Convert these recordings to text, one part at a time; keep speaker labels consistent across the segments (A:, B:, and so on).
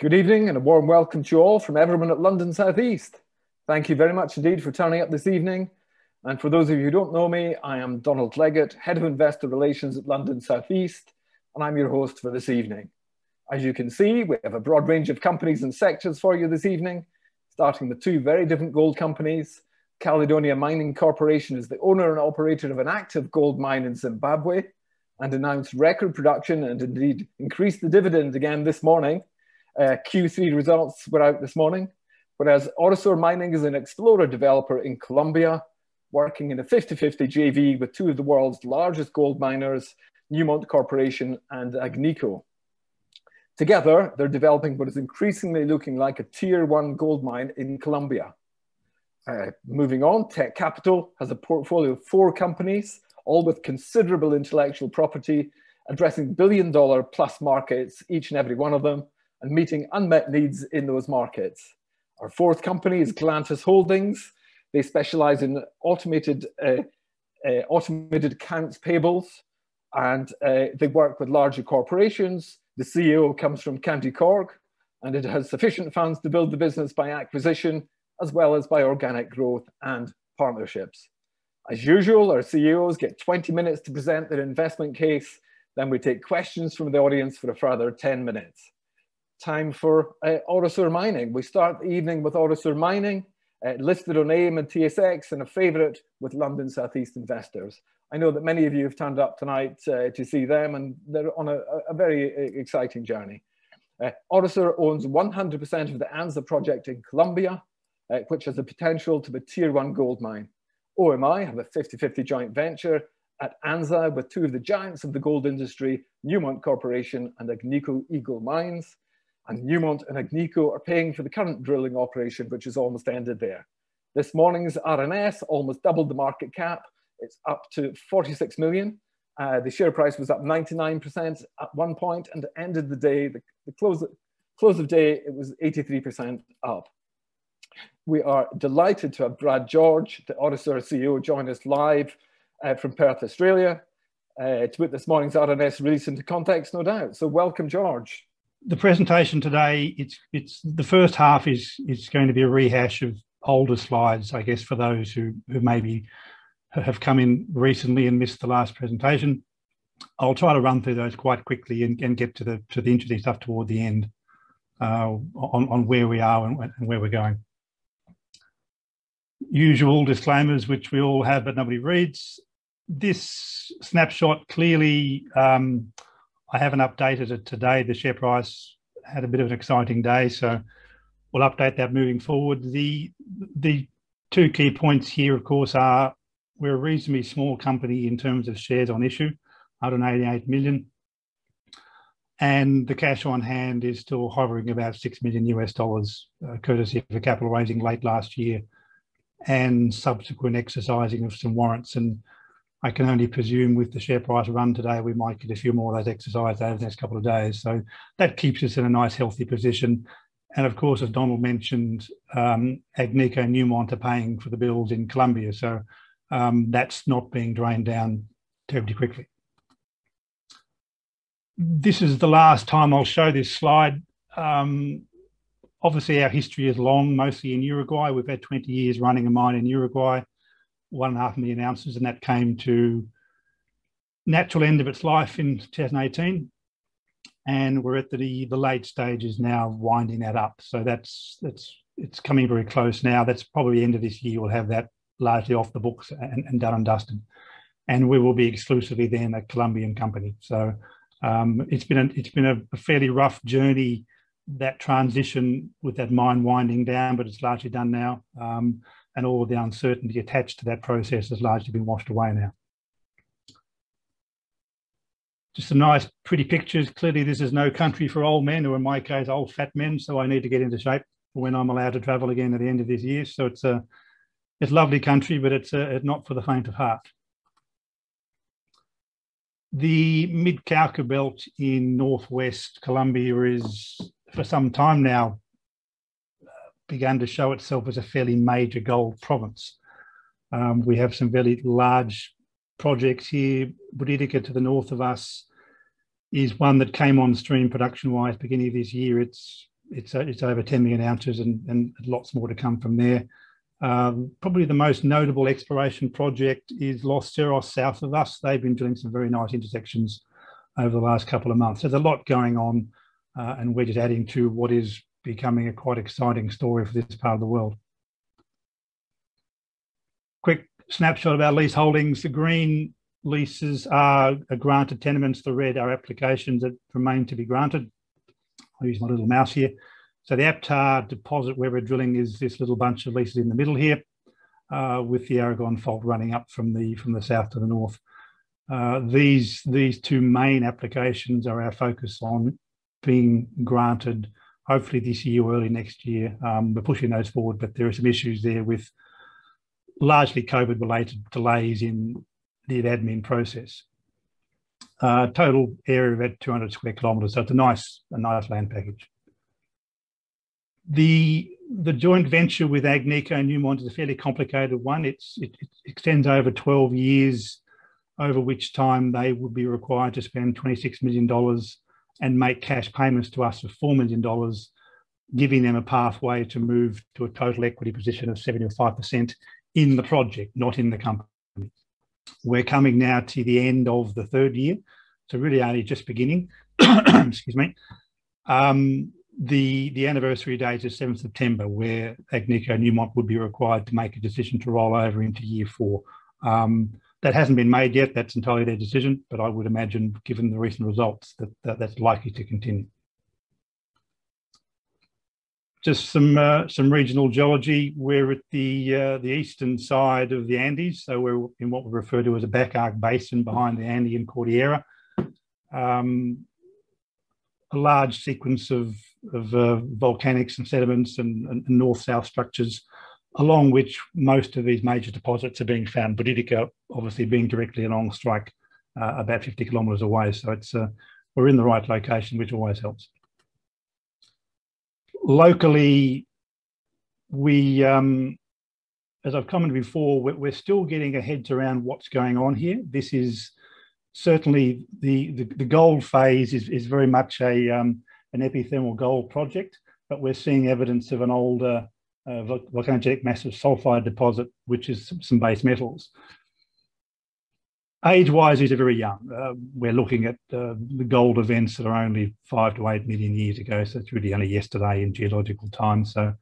A: Good evening and a warm welcome to you all from everyone at London South East. Thank you very much indeed for turning up this evening. And for those of you who don't know me, I am Donald Leggett, Head of Investor Relations at London South East, and I'm your host for this evening. As you can see, we have a broad range of companies and sectors for you this evening, starting with two very different gold companies. Caledonia Mining Corporation is the owner and operator of an active gold mine in Zimbabwe and announced record production and indeed increased the dividend again this morning. Q3 results were out this morning, whereas Orosur Mining is an explorer developer in Colombia, working in a 50-50 JV with two of the world's largest gold miners, Newmont Corporation and Agnico. Together, they're developing what is increasingly looking like a Tier 1 gold mine in Colombia. Moving on, Tekcapital has a portfolio of 4 companies, all with considerable intellectual property, addressing billion-dollar plus markets, each and every one of them, and meeting unmet needs in those markets. Our fourth company is Glantus Holdings. They specialize in automated accounts payables, and they work with larger corporations. The CEO comes from County Cork, and it has sufficient funds to build the business by acquisition, as well as by organic growth and partnerships. As usual, our CEOs get 20 minutes to present their investment case. Then we take questions from the audience for a further 10 minutes. Time for Orosur Mining. We start the evening with Orosur Mining, listed on AIM and TSX, and a favourite with London South East investors. I know that many of you have turned up tonight to see them, and they're on a very exciting journey. Orosur owns 100% of the Anza project in Colombia, which has the potential to be a Tier 1 gold mine. OMI have a 50-50 joint venture at Anza with two of the giants of the gold industry, Newmont Corporation and Agnico Eagle Mines. And Newmont and Agnico are paying for the current drilling operation, which is almost ended there. This morning's RNS almost doubled the market cap. It's up to 46 million. The share price was up 99% at one point and ended the day, the close of day, it was 83% up. We are delighted to have Brad George, the Orosur CEO, join us live from Perth, Australia, to put this morning's RNS release into context, no doubt. So welcome, George.
B: The presentation today, it's the first half is going to be a rehash of older slides, I guess, for those who maybe have come in recently and missed the last presentation. I'll try to run through those quite quickly and get to the interesting stuff toward the end on where we are and where we're going. Usual disclaimers, which we all have but nobody reads. This snapshot clearly, I haven't updated it today. The share price had a bit of an exciting day, so we'll update that moving forward. The two key points here, of course, are we're a reasonably small company in terms of shares on issue, 188 million. And the cash on hand is still hovering about $6 million US, courtesy of a capital raising late last year and subsequent exercising of some warrants. And I can only presume with the share price run today, we might get a few more of those exercised over the next couple of days. So that keeps us in a nice, healthy position. And of course, as Donald mentioned, Agnico and Newmont are paying for the bills in Colombia. So that's not being drained down terribly quickly. This is the last time I'll show this slide. Obviously, our history is long, mostly in Uruguay. We've had 20 years running a mine in Uruguay. 1.5 million ounces, and that came to natural end of its life in 2018, and we're at the late stages now, winding that up. So it's coming very close now. That's probably the end of this year. We'll have that largely off the books and done and dusted, and we will be exclusively then a Colombian company. So it's been a fairly rough journey, that transition with that mine winding down, but it's largely done now. And all of the uncertainty attached to that process has largely been washed away now. Just some nice, pretty pictures. Clearly, this is no country for old men, or in my case, old fat men. So I need to get into shape for when I'm allowed to travel again at the end of this year. So it's a lovely country, but it's not for the faint of heart. The Mid-Cauca Belt in northwest Colombia is, for some time now, began to show itself as a fairly major gold province. We have some very large projects here. Buritica to the north of us is one that came on stream production-wise beginning of this year. It's it's over 10 million ounces and lots more to come from there. Probably the most notable exploration project is Los Cerros south of us. They've been doing some very nice intersections over the last couple of months. There's a lot going on, and we're just adding to what is becoming a quite exciting story for this part of the world. Quick snapshot of our lease holdings. The green leases are granted tenements. The red are applications that remain to be granted. I'll use my little mouse here. So the Aptar deposit where we're drilling is this little bunch of leases in the middle here, with the Aragon fault running up from the south to the north. These two main applications are our focus on being granted hopefully this year or early next year. We're pushing those forward, but there are some issues there with largely COVID-related delays in the admin process. Total area of about 200 square kilometres, so it's a nice land package. The joint venture with Agnico and Newmont is a fairly complicated one. It extends over 12 years, over which time they would be required to spend $26 million and make cash payments to us of $4 million, giving them a pathway to move to a total equity position of 75% in the project, not in the company. We're coming now to the end of the third year, so really only just beginning. Excuse me. The anniversary date is 7th September, where Agnico and Newmont would be required to make a decision to roll over into year 4. That hasn't been made yet. That's entirely their decision, but I would imagine, given the recent results, that's likely to continue. Just some regional geology. We're at the eastern side of the Andes, so we're in what we refer to as a back arc basin behind the Andean Cordillera. A large sequence of volcanics and sediments and north-south structures, along which most of these major deposits are being found. Buritica obviously being directly along strike, about 50 kilometres away. So it's we're in the right location, which always helps. Locally, we, as I've commented before, we're still getting our heads around what's going on here. This is certainly the gold phase is very much an epithermal gold project, but we're seeing evidence of an older volcanogenic massive sulfide deposit, which is some base metals. Age-wise, these are very young. We're looking at the gold events that are only 5 to 8 million years ago, so it's really only yesterday in geological time. So,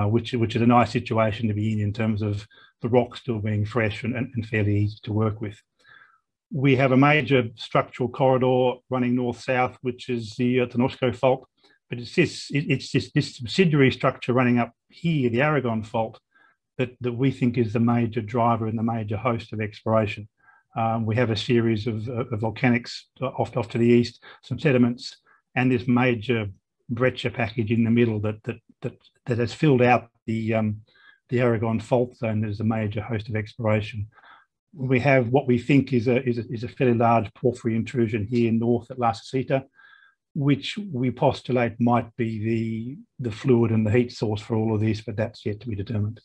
B: which is a nice situation to be in terms of the rock still being fresh and fairly easy to work with. We have a major structural corridor running north-south, which is the Tenochco fault, but it's this subsidiary structure running up here, the Aragon fault, that we think is the major driver and the major host of exploration. We have a series of volcanics off to the east, some sediments, and this major breccia package in the middle that has filled out the Aragon fault zone as a major host of exploration. We have what we think is a fairly large porphyry intrusion here north at La Sasita, which we postulate might be the fluid and the heat source for all of this, but that's yet to be determined.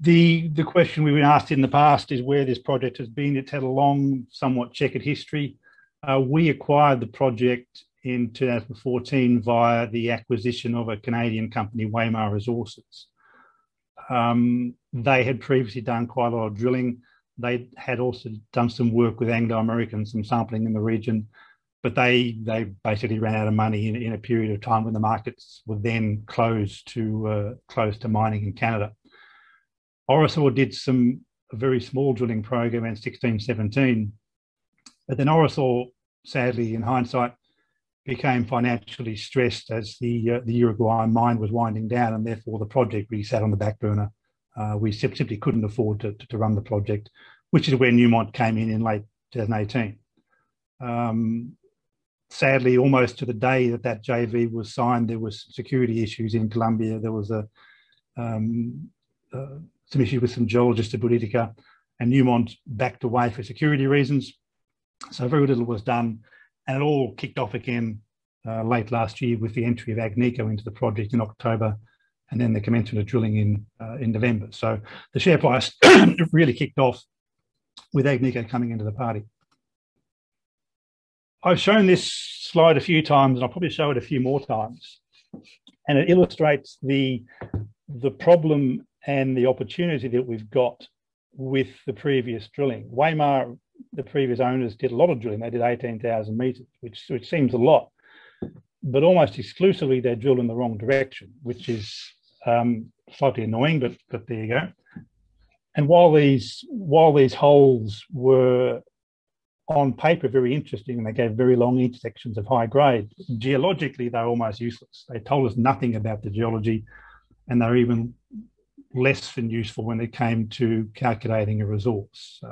B: The question we've been asked in the past is where this project has been. It's had a long, somewhat checkered history. We acquired the project in 2014 via the acquisition of a Canadian company, Waymar Resources. They had previously done quite a lot of drilling. They had also done some work with Anglo American, some sampling in the region, but they basically ran out of money in a period of time when the markets were then closed to mining in Canada. Orosur did a very small drilling program in 16-17, but then Orosur, sadly, in hindsight, became financially stressed as the Uruguayan mine was winding down, and therefore the project really sat on the back burner. We simply couldn't afford to run the project, which is where Newmont came in late 2018. Sadly, almost to the day that JV was signed, there was security issues in Colombia. There was some issues with some geologists at Buritica, and Newmont backed away for security reasons. So very little was done, and it all kicked off again late last year with the entry of Agnico into the project in October, and then the commencement of drilling in November. So the share price really kicked off with Agnico coming into the party. I've shown this slide a few times, and I'll probably show it a few more times. And it illustrates the problem and the opportunity that we've got with the previous drilling. Waymar, the previous owners, did a lot of drilling. They did 18,000 metres, which seems a lot, but almost exclusively they drilled in the wrong direction, which is slightly annoying, but there you go. And while these holes were on paper very interesting and they gave very long intersections of high grade, geologically they're almost useless. They told us nothing about the geology, and they're even less than useful when it came to calculating a resource.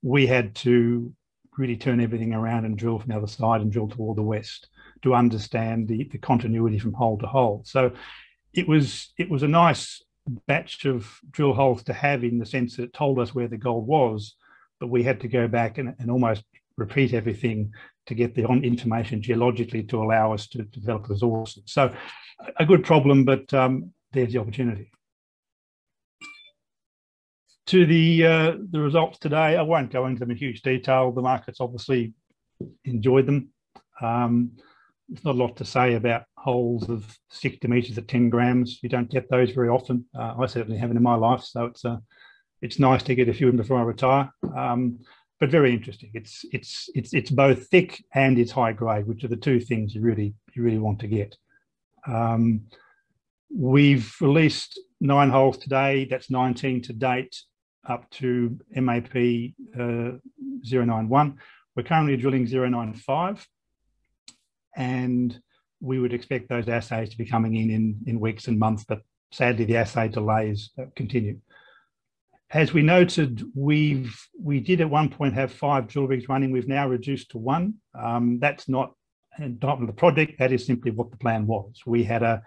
B: We had to really turn everything around and drill from the other side and drill toward the west to understand the continuity from hole to hole. So it was a nice batch of drill holes to have, in the sense that it told us where the gold was, but we had to go back and almost repeat everything to get the information geologically to allow us to develop resources. So a good problem, but there's the opportunity. To the results today, I won't go into them in huge detail. The markets obviously enjoyed them. There's not a lot to say about holes of 60 metres at 10 grams. You don't get those very often. I certainly haven't in my life, so it's nice to get a few in before I retire. But very interesting. It's both thick and it's high grade, which are the two things you really want to get. We've released 9 holes today. That's 19 to date, up to MAP 091. We're currently drilling 095, and we would expect those assays to be coming in weeks and months, but sadly the assay delays continue. As we noted, we did at one point have 5 drill rigs running. We've now reduced to 1. That's not the project. That is simply what the plan was. We had a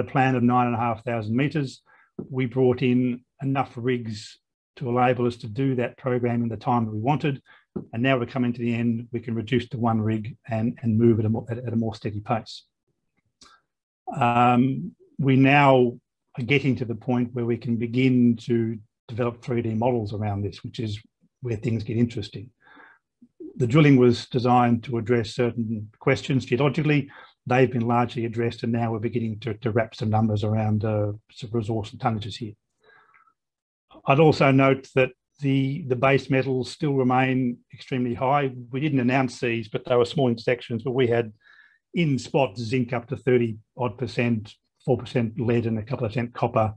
B: plan of 9,500 metres. We brought in enough rigs to enable us to do that program in the time that we wanted. And now we're coming to the end, we can reduce to 1 rig and move at a more steady pace. We now are getting to the point where we can begin to develop 3D models around this, which is where things get interesting. The drilling was designed to address certain questions geologically. They've been largely addressed, and now we're beginning to wrap some numbers around some resource and tonnages here. I'd also note that the base metals still remain extremely high. We didn't announce these, but they were small intersections, but we had in spots zinc up to 30-odd%, 4% lead and a couple of % copper.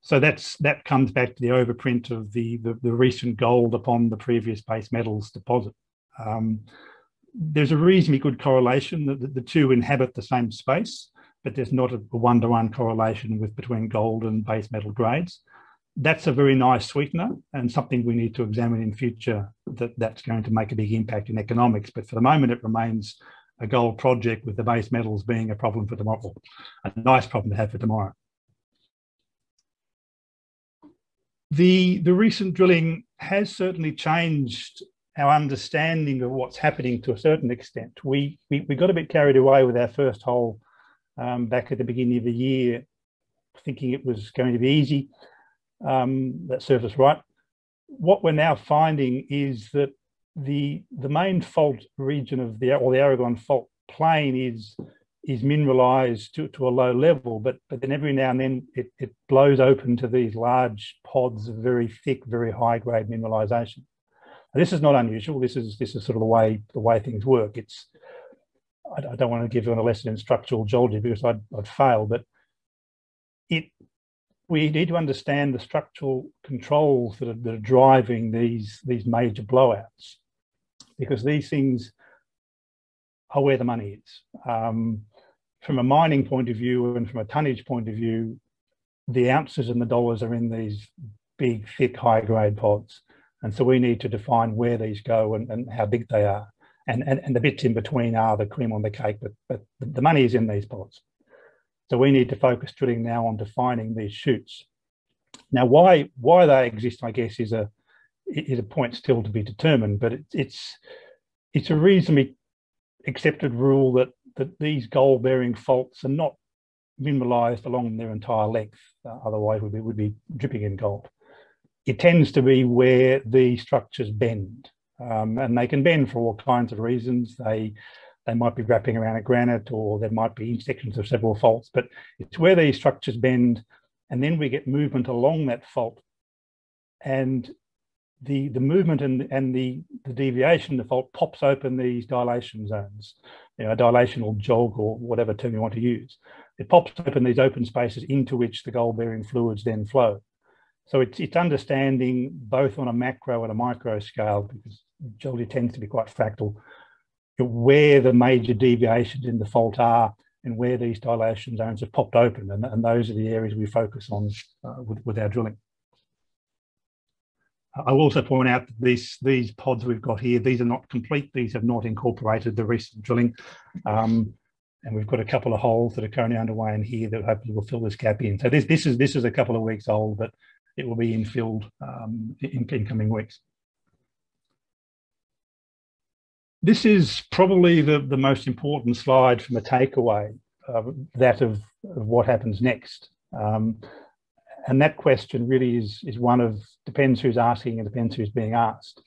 B: So that comes back to the overprint of the recent gold upon the previous base metals deposit. There's a reasonably good correlation that the two inhabit the same space, but there's not a one-to-one correlation between gold and base metal grades. That's a very nice sweetener and something we need to examine in future, that's going to make a big impact in economics. But for the moment, it remains a gold project, with the base metals being a problem for tomorrow, a nice problem to have for tomorrow. The recent drilling has certainly changed our understanding of what's happening to a certain extent. We got a bit carried away with our first hole back at the beginning of the year, thinking it was going to be easy. That served us right. What we're now finding is that the main fault region of the Aragon fault plain is mineralized to a low level, but then every now and then it blows open to these large pods of very thick, very high grade mineralization. Now, this is not unusual. This is sort of the way things work. I don't want to give you a lesson in structural geology because I'd fail, but we need to understand the structural controls that are driving these major blowouts, because these things are where the money is. From a mining point of view and from a tonnage point of view, the ounces and the dollars are in these big, thick, high-grade pods. And so we need to define where these go and how big they are. And the bits in between are the cream on the cake, but the money is in these pods. So we need to focus drilling now on defining these chutes. Now, why they exist, I guess, is a point still to be determined, but it's a reasonably accepted rule that these gold-bearing faults are not mineralized along their entire length. Otherwise, we would be dripping in gold. It tends to be where the structures bend. And they can bend for all kinds of reasons. They might be wrapping around a granite, or there might be intersections of several faults, but it's where these structures bend, and then we get movement along that fault. And the movement and the deviation of the fault pops open these dilation zones, a dilation or jog or whatever term you want to use. It pops open these open spaces into which the gold-bearing fluids then flow. So it's understanding both on a macro and a micro scale, because geology tends to be quite fractal, where the major deviations in the fault are and where these dilation zones have popped open. And those are the areas we focus on with our drilling. I will also point out that these pods we've got here, these are not complete. These have not incorporated the recent drilling. And we've got a couple of holes that are currently underway in here that hopefully will fill this gap in. So this is a couple of weeks old, but it will be infilled in coming weeks. This is probably the most important slide from a takeaway, that of what happens next. And that question really is one of, depends who's asking and depends who's being asked.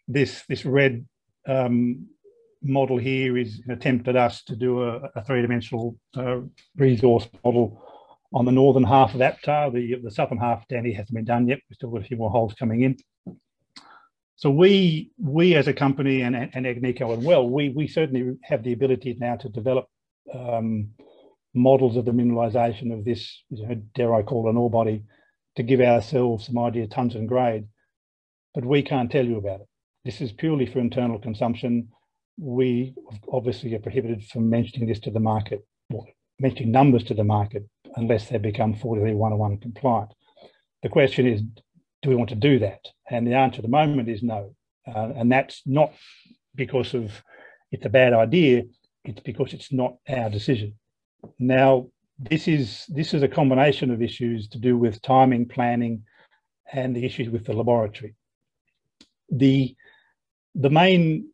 B: This red model here is an attempt at us to do a three-dimensional resource model on the northern half of APTA. The southern half down here hasn't been done yet. We've still got a few more holes coming in. So we as a company and Agnico and we certainly have the ability now to develop models of the mineralisation of this, dare I call it an ore body, to give ourselves some idea of tonnes and grade. But we can't tell you about it. This is purely for internal consumption. We obviously are prohibited from mentioning this to the market, or mentioning numbers to the market, unless they become 43-101 compliant. The question is, do we want to do that? And the answer at the moment is no. And that's not because of it's a bad idea, it's because it's not our decision. Now, this is a combination of issues to do with timing, planning, and the issues with the laboratory. The main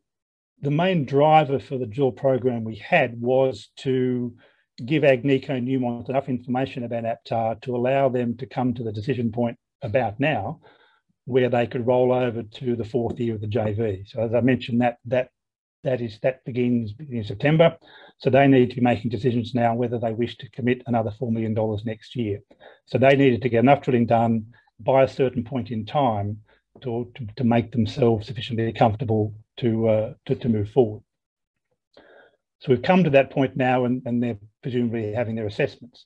B: driver for the drill program we had was to give Agnico and Newmont enough information about APTA to allow them to come to the decision point about now, where they could roll over to the fourth year of the JV. So as I mentioned, that begins in September. So they need to be making decisions now whether they wish to commit another $4 million next year. So they needed to get enough drilling done by a certain point in time to make themselves sufficiently comfortable to move forward. So we've come to that point now, and they're presumably having their assessments.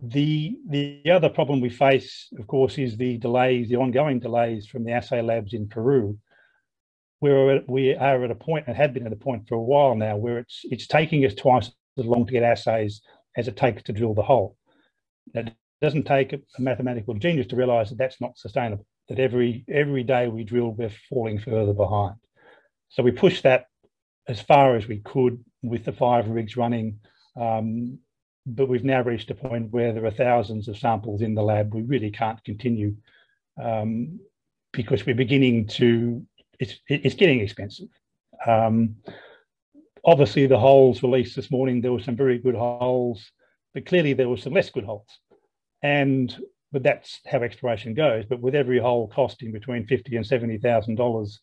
B: The other problem we face, of course, is the ongoing delays from the assay labs in Peru, where we are at a point, and have been at a point for a while now, where it's taking us twice as long to get assays as it takes to drill the hole. It doesn't take a mathematical genius to realise that that's not sustainable, that every day we drill, we're falling further behind. So we pushed that as far as we could with the 5 rigs running, but we've now reached a point where there are thousands of samples in the lab. We really can't continue because we're beginning to, it's getting expensive. Obviously, the holes released this morning, there were some very good holes, but clearly there were some less good holes. But that's how exploration goes. But with every hole costing between $50,000 and $70,000,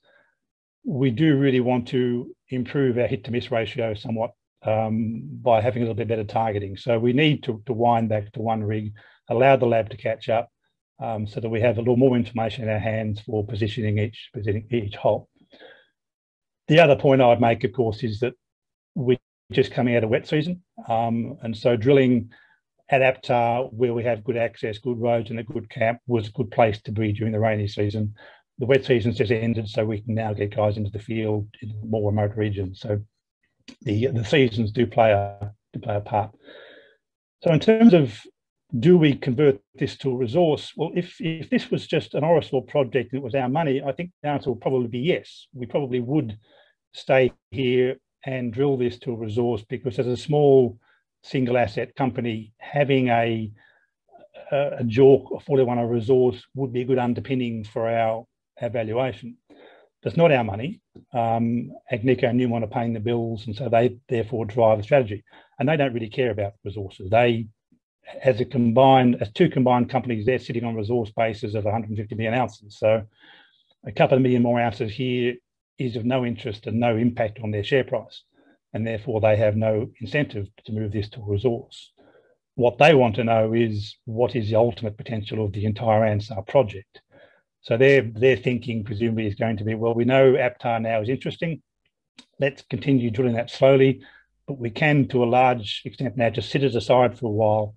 B: we do really want to improve our hit to miss ratio somewhat by having a little bit better targeting. So we need to wind back to 1 rig, allow the lab to catch up so that we have a little more information in our hands for positioning each hole. The other point I would make, of course, is that we're just coming out of wet season. And so drilling at APTA, where we have good access, good roads and a good camp, was a good place to be during the rainy season. The wet season's just ended, so we can now get guys into the field in more remote regions. So the seasons do play a part. So in terms of, do we convert this to a resource? Well, if this was just an Orosur project and it was our money, I think the answer would probably be yes. We probably would stay here and drill this to a resource, because as a small single asset company, having a JORC or 41 resource would be a good underpinning for our valuation. That's not our money. Agnico and Newmont are paying the bills, and so they therefore drive the strategy. And they don't really care about resources. They, as two combined companies, they're sitting on resource bases of 150 million ounces. So a couple of million more ounces here is of no interest and no impact on their share price, and therefore they have no incentive to move this to a resource. What they want to know is what is the ultimate potential of the entire Anza project. So their thinking presumably is going to be, well, we know APTA now is interesting. Let's continue drilling that slowly, but we can, to a large extent now, just sit it aside for a while.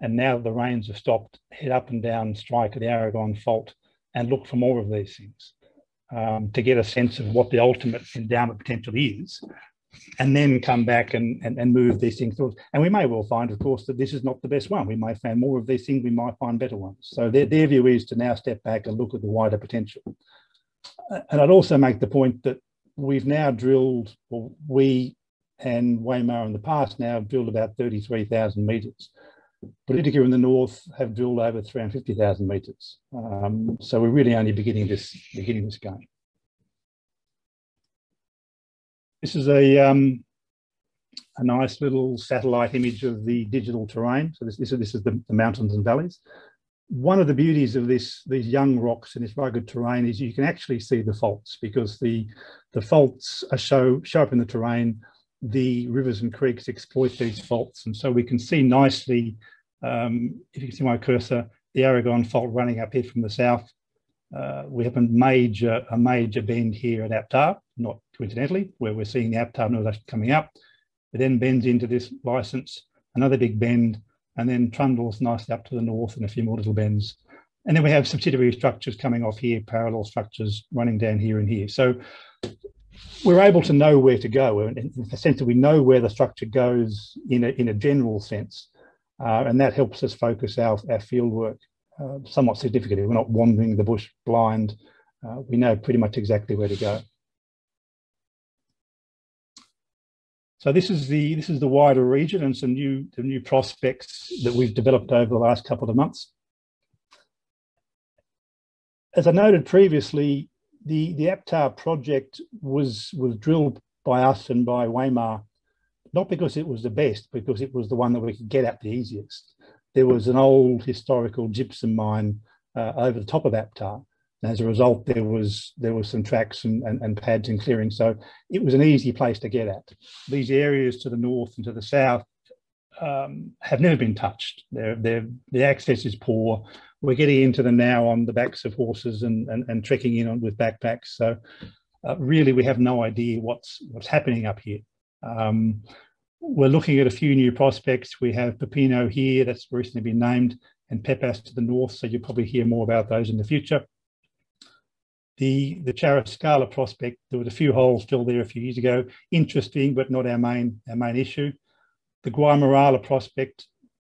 B: And now that the rains have stopped, head up and down strike of the Aragon Fault and look for more of these things to get a sense of what the ultimate endowment potential is, and then come back and move these things through. And we may well find, of course, that this is not the best one. We might find more of these things, we might find better ones. So their view is to now step back and look at the wider potential. And I'd also make the point that we've now drilled, well, we and Waymar in the past now have drilled about 33,000 metres. Politico in the north have drilled over 350,000 metres. So we're really only beginning this game. This is a nice little satellite image of the digital terrain. So this is the mountains and valleys. One of the beauties of these young rocks and this rugged terrain is you can actually see the faults, because the faults show up in the terrain. The rivers and creeks exploit these faults, and so we can see nicely, if you can see my cursor, the Aragon Fault running up here from the south. We have a major bend here at APTA, not coincidentally, where we're seeing the APTA mineralization coming up. It then bends into this license, another big bend, and then trundles nicely up to the north and a few more little bends. And then we have subsidiary structures coming off here, parallel structures running down here and here. So we're able to know where to go, in the sense that we know where the structure goes in a general sense, and that helps us focus our field work somewhat significantly. We're not wandering the bush blind. We know pretty much exactly where to go. So this is the wider region and some new prospects that we've developed over the last couple of months. As I noted previously, the APTA project was drilled by us and by Waymar, not because it was the best, because it was the one that we could get at the easiest. There was an old historical gypsum mine over the top of APTA. And as a result, there was some tracks and pads and clearing. So it was an easy place to get at. These areas to the north and to the south have never been touched. The access is poor. We're getting into them now on the backs of horses and trekking in with backpacks. So really, we have no idea what's happening up here. We're looking at a few new prospects. We have Pepino here, that's recently been named, and Pepas to the north. So you'll probably hear more about those in the future. The Charascala prospect, there was a few holes still there a few years ago. Interesting, but not our main issue. The Guaymarala prospect,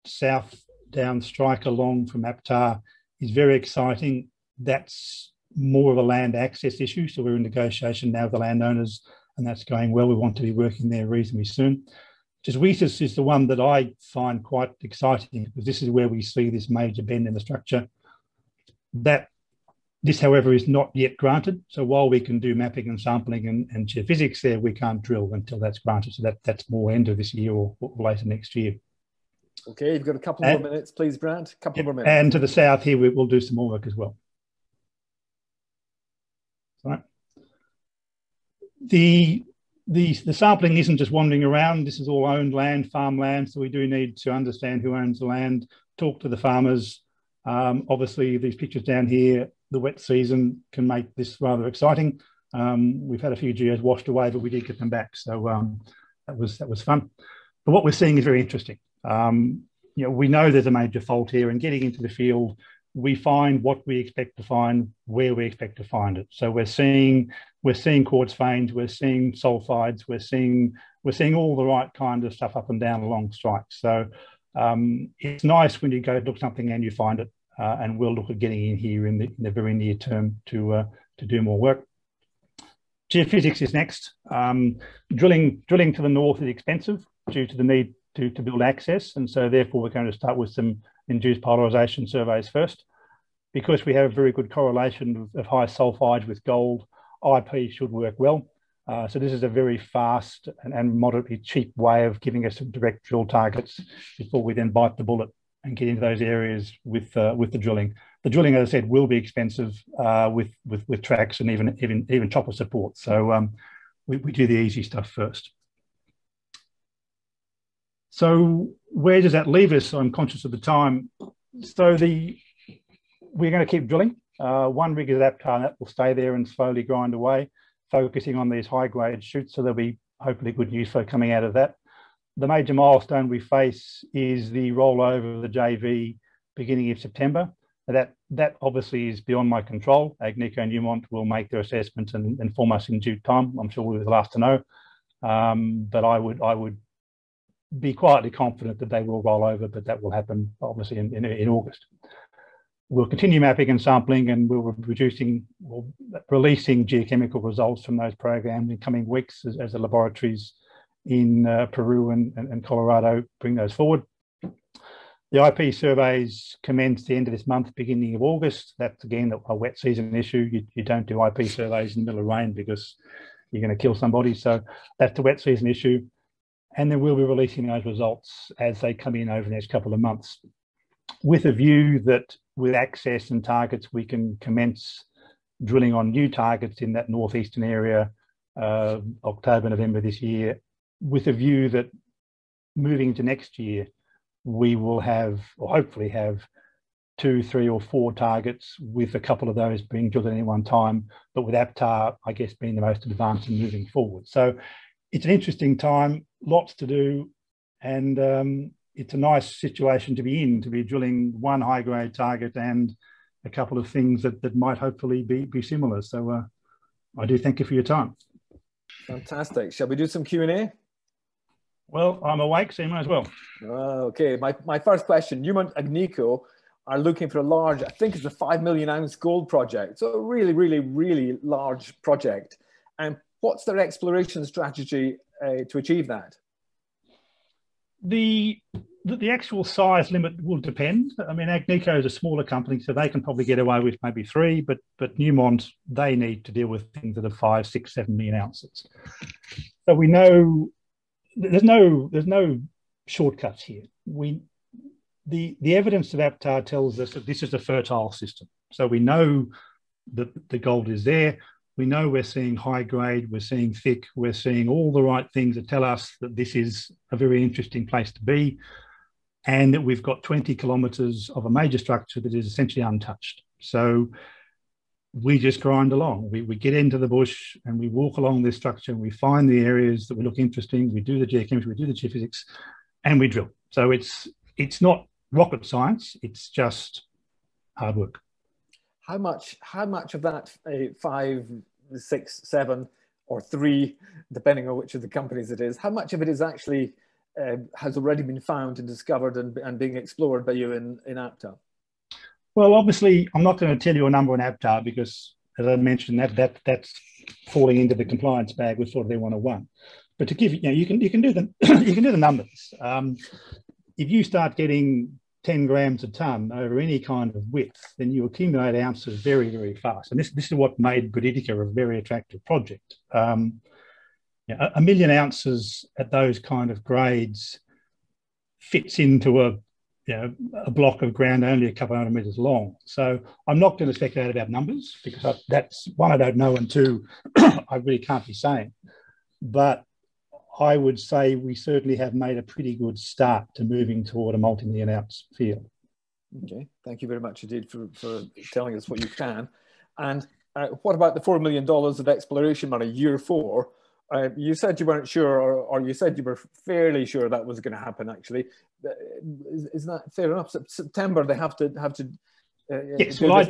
B: south down strike along from APTA, is very exciting. That's more of a land access issue. So we're in negotiation now with the landowners, and that's going well. We want to be working there reasonably soon. Jesuitas is the one that I find quite exciting, because this is where we see this major bend in the structure. This, however, is not yet granted. So while we can do mapping and sampling and geophysics there, we can't drill until that's granted. So that's more end of this year or later next year.
A: Okay, you've got a couple more minutes, please, Brad. A couple more minutes.
B: And to the south here, we'll do some more work as well. All right. The sampling isn't just wandering around. This is all owned land, farmland. So we do need to understand who owns the land, talk to the farmers. Obviously, these pictures down here, the wet season can make this rather exciting. We've had a few geos washed away, but we did get them back. So that was fun. But what we're seeing is very interesting. We know there's a major fault here, and getting into the field, we find what we expect to find, where we expect to find it. So we're seeing quartz veins, we're seeing sulfides, we're seeing all the right kind of stuff up and down along strike. So it's nice when you go look something and you find it, and we'll look at getting in here in the very near term to do more work. Geophysics is next. Drilling to the north is expensive due to the need to build access, and so therefore we're going to start with some induced polarization surveys first. Because we have a very good correlation of high sulfides with gold, IP should work well. So this is a very fast and moderately cheap way of giving us some direct drill targets before we then bite the bullet and get into those areas with the drilling. The drilling, as I said, will be expensive with tracks and even chopper support. So we do the easy stuff first. So where does that leave us? I'm conscious of the time. So we're going to keep drilling. One rig is at Aptar, and that will stay there and slowly grind away, focusing on these high-grade shoots. So there'll be hopefully good news flow coming out of that. The major milestone we face is the rollover of the JV beginning of September. That obviously is beyond my control. Agnico and Newmont will make their assessment and inform us in due time. I'm sure we'll be the last to know. But I would be quietly confident that they will roll over, but that will happen obviously in August. We'll continue mapping and sampling, and we'll be releasing geochemical results from those programs in coming weeks as the laboratories in Peru and Colorado bring those forward. The IP surveys commence the end of this month, beginning of August. That's again a wet season issue. You don't do IP surveys in the middle of rain because you're going to kill somebody. So that's the wet season issue. And then we'll be releasing those results as they come in over the next couple of months, with a view that with access and targets, we can commence drilling on new targets in that northeastern area, October, November this year, with a view that moving into next year, we will have, or hopefully have, 2, 3 or 4 targets, with a couple of those being drilled at any one time, but with Aptar, I guess, being the most advanced and moving forward. So it's an interesting time, lots to do, and it's a nice situation to be in, to be drilling one high-grade target and a couple of things that might hopefully be similar. So I do thank you for your time.
A: Fantastic. Shall we do some Q&A?
B: Well, I'm awake, so you might as well.
A: Okay, my first question, Newmont Agnico are looking for a large, I think it's a 5 million ounce gold project. So a really, really, really large project. And what's their exploration strategy to achieve that?
B: The actual size limit will depend. I mean, Agnico is a smaller company, so they can probably get away with maybe 3, but Newmont, they need to deal with things that are 5, 6, 7 million ounces. So we know there's no shortcuts here. The evidence of Aptar tells us that this is a fertile system. So we know that the gold is there. We know we're seeing high grade, we're seeing thick, we're seeing all the right things that tell us that this is a very interesting place to be, and that we've got 20 kilometres of a major structure that is essentially untouched. So we just grind along. We get into the bush and we walk along this structure and we find the areas that we look interesting. We do the geochemistry, we do the geophysics, and we drill. So it's not rocket science. It's just hard work.
A: How much of that 5, 6, 7, or 3, depending on which of the companies it is, how much of it is actually has already been found and discovered and being explored by you in Aptar?
B: Well, obviously, I'm not going to tell you a number on Aptar because, as I mentioned, that's falling into the compliance bag with sort of their 101. But to give you can do the you can do the numbers. If you start getting 10 grams a tonne over any kind of width, then you accumulate ounces very, very fast. And this is what made Buritica a very attractive project. 1 million ounces at those kind of grades fits into a block of ground only a couple of 100 metres long. So I'm not going to speculate about numbers because that's one, I don't know, and 2, I really can't be saying. But I would say we certainly have made a pretty good start to moving toward a multi-million ounce field.
A: Okay, thank you very much indeed for telling us what you can. And what about the $4 million of exploration money, year 4? You said you weren't sure, or you said you were fairly sure that was going to happen. Actually, is that fair enough? September they have to.
B: Yes, well,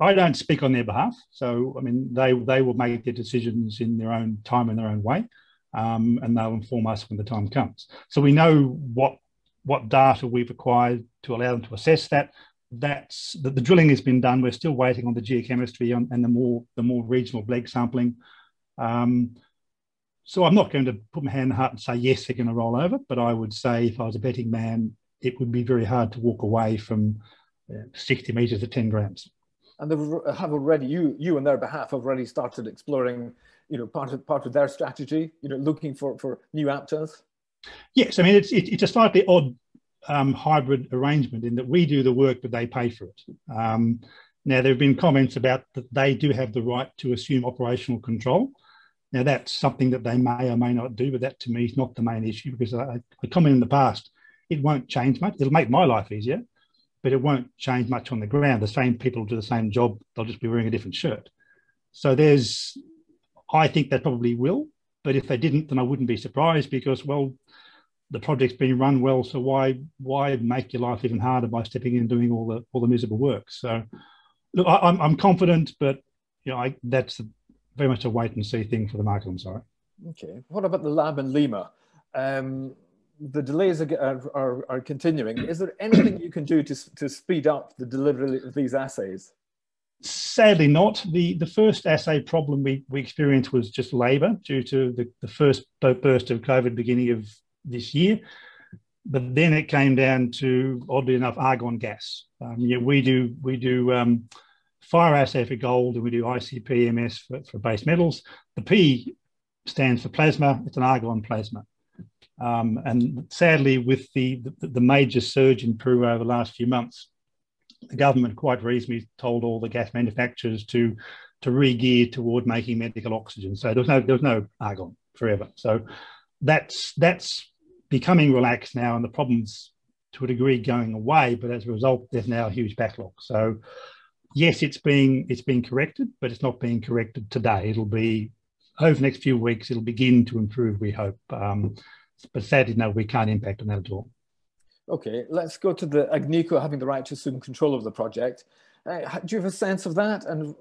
B: I don't speak on their behalf. So I mean, they will make their decisions in their own time and their own way, and they'll inform us when the time comes. So we know what data we've acquired to allow them to assess that. That's the drilling has been done. We're still waiting on the geochemistry and the more regional leg sampling. So I'm not going to put my hand in the heart and say, yes, they're going to roll over. But I would say if I was a betting man, it would be very hard to walk away from 60 metres at 10 grams.
A: And they have already, you on their behalf, have already started exploring, part of their strategy, looking for new Aptars.
B: Yes, I mean, it's a slightly odd hybrid arrangement in that we do the work, but they pay for it. Now, there have been comments about that they do have the right to assume operational control. Now, that's something that they may or may not do, but that to me is not the main issue, because I commented in the past, it won't change much. It'll make my life easier, but it won't change much on the ground. The same people do the same job, they'll just be wearing a different shirt. So I think they probably will, but if they didn't, then I wouldn't be surprised, because, well, the project's been run well, so why make your life even harder by stepping in and doing all the miserable work? So, look, I'm confident, but that's very much a wait and see thing for the market. I'm sorry. Okay.
A: What about the lab in Lima? The delays are continuing. Is there anything you can do to speed up the delivery of these assays?
B: Sadly not. The first assay problem we experienced was just labour due to the first burst of COVID beginning of this year. But then it came down to, oddly enough, argon gas. We do fire assay for gold, and we do ICP-MS for base metals. The P stands for plasma. It's an argon plasma. And sadly, with the major surge in Peru over the last few months, the government quite reasonably told all the gas manufacturers to re-gear toward making medical oxygen. So there was no argon forever. So that's becoming relaxed now, and the problem's to a degree going away. But as a result, there's now a huge backlog. So yes, it's being corrected, but it's not being corrected today. It'll be over the next few weeks. It'll begin to improve, we hope. But sadly, no, we can't impact on that at all.
A: Okay, let's go to the Agnico having the right to assume control of the project. Do you have a sense of that, and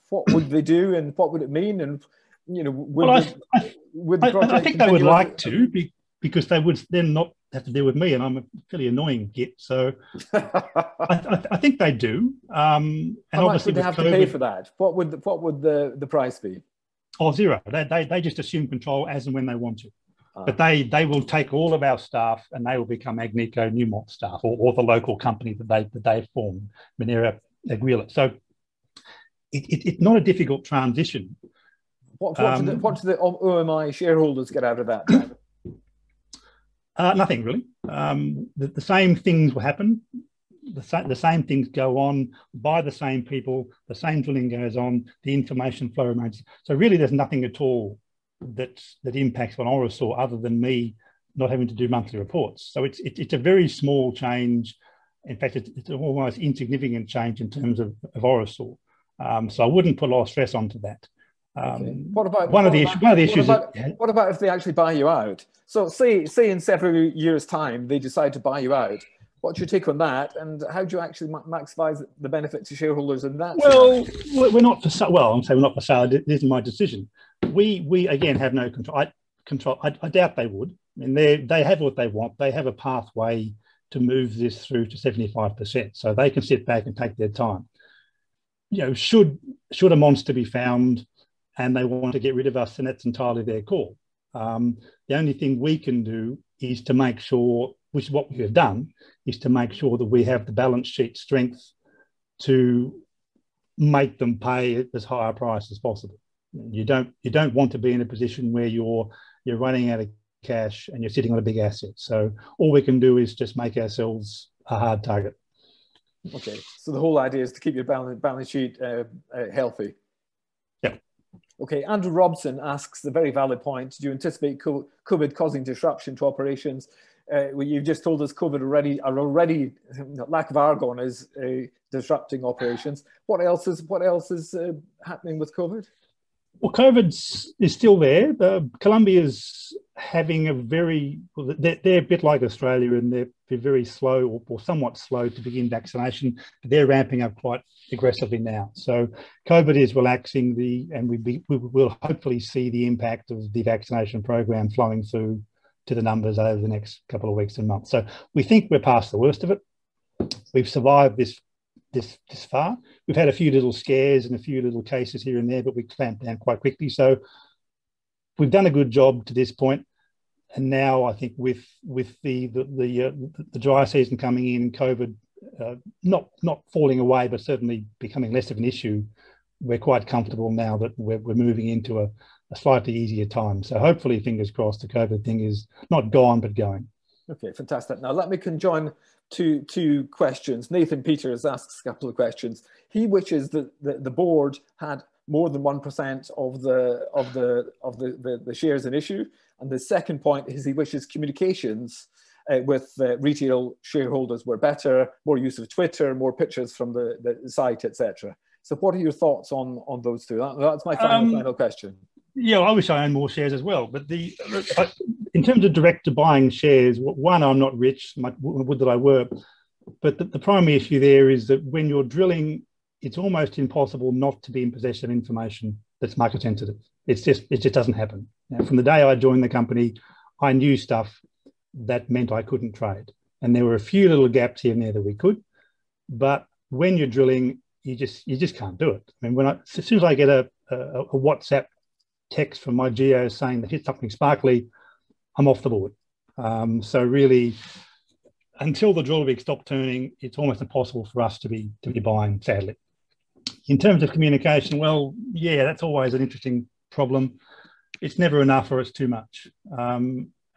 A: what would they do, and what would it mean? And
B: I think they would like to, because they would then not have to deal with me, and I'm a fairly annoying git. So I think they do. And
A: how much would they have to pay for that? What would the price be?
B: Oh, zero. They just assume control as and when they want to. But they will take all of our staff, and they will become Agnico Newmont staff, or the local company that they formed, Minera Aguila. So it's not a difficult transition.
A: What do the OMI shareholders get out of that?
B: Nothing really. The same things will happen. The same things go on by the same people. The same drilling goes on. The information flow remains. So really, there's nothing at all that impacts on Orosur other than me not having to do monthly reports. So it's a very small change. In fact, it's almost insignificant change in terms of Orosur. So I wouldn't put a lot of stress onto that.
A: Okay. What about if they actually buy you out? So say in several years' time they decide to buy you out. What's your take on that, and how do you actually maximise the benefit to shareholders in that?
B: Well, we're not for sale. Well, I'm saying we're not for sale. This isn't my decision. We again have no control. I doubt they would. I mean, they have what they want. They have a pathway to move this through to 75%, so they can sit back and take their time. Should a monster be found and they want to get rid of us, then that's entirely their call. The only thing we can do is to make sure, which is what we have done, is to make sure that we have the balance sheet strength to make them pay as high a price as possible. You don't want to be in a position where you're running out of cash and you're sitting on a big asset. So all we can do is just make ourselves a hard target.
A: Okay, so the whole idea is to keep your balance sheet healthy.
B: Yeah.
A: Okay, Andrew Robson asks the very valid point. Do you anticipate COVID causing disruption to operations? You've just told us COVID already lack of argon is disrupting operations. What else is happening with COVID?
B: Well, COVID is still there. Colombia's having they're a bit like Australia, and they're very slow or somewhat slow to begin vaccination, but they're ramping up quite aggressively now. So COVID is relaxing and we will hopefully see the impact of the vaccination program flowing through to the numbers over the next couple of weeks and months. So we think we're past the worst of it. We've survived this far. We've had a few little scares and a few little cases here and there, but we clamped down quite quickly. So we've done a good job to this point. And now I think with the dry season coming in, COVID not falling away, but certainly becoming less of an issue, we're quite comfortable now that we're moving into a slightly easier time. So hopefully, fingers crossed, the COVID thing is not gone, but going.
A: Okay, fantastic. Now let me conjoin two questions. Nathan Peters asks a couple of questions. He wishes that the board had more than 1% of the shares in issue, and the second point is he wishes communications with retail shareholders were better, more use of Twitter, more pictures from the site, etc. So, what are your thoughts on those two? That's my final question.
B: Yeah, I wish I owned more shares as well. But in terms of director buying shares, one, I'm not rich. Would that I were. But the primary issue there is that when you're drilling, it's almost impossible not to be in possession of information that's market sensitive. It just doesn't happen. Now, from the day I joined the company, I knew stuff that meant I couldn't trade. And there were a few little gaps here and there that we could. But when you're drilling, you just can't do it. I mean, as soon as I get a WhatsApp text from my geo saying that hit something sparkly, I'm off the board. So really, until the drill rig stopped turning, it's almost impossible for us to be buying, sadly. In terms of communication, well, yeah, that's always an interesting problem. It's never enough or it's too much.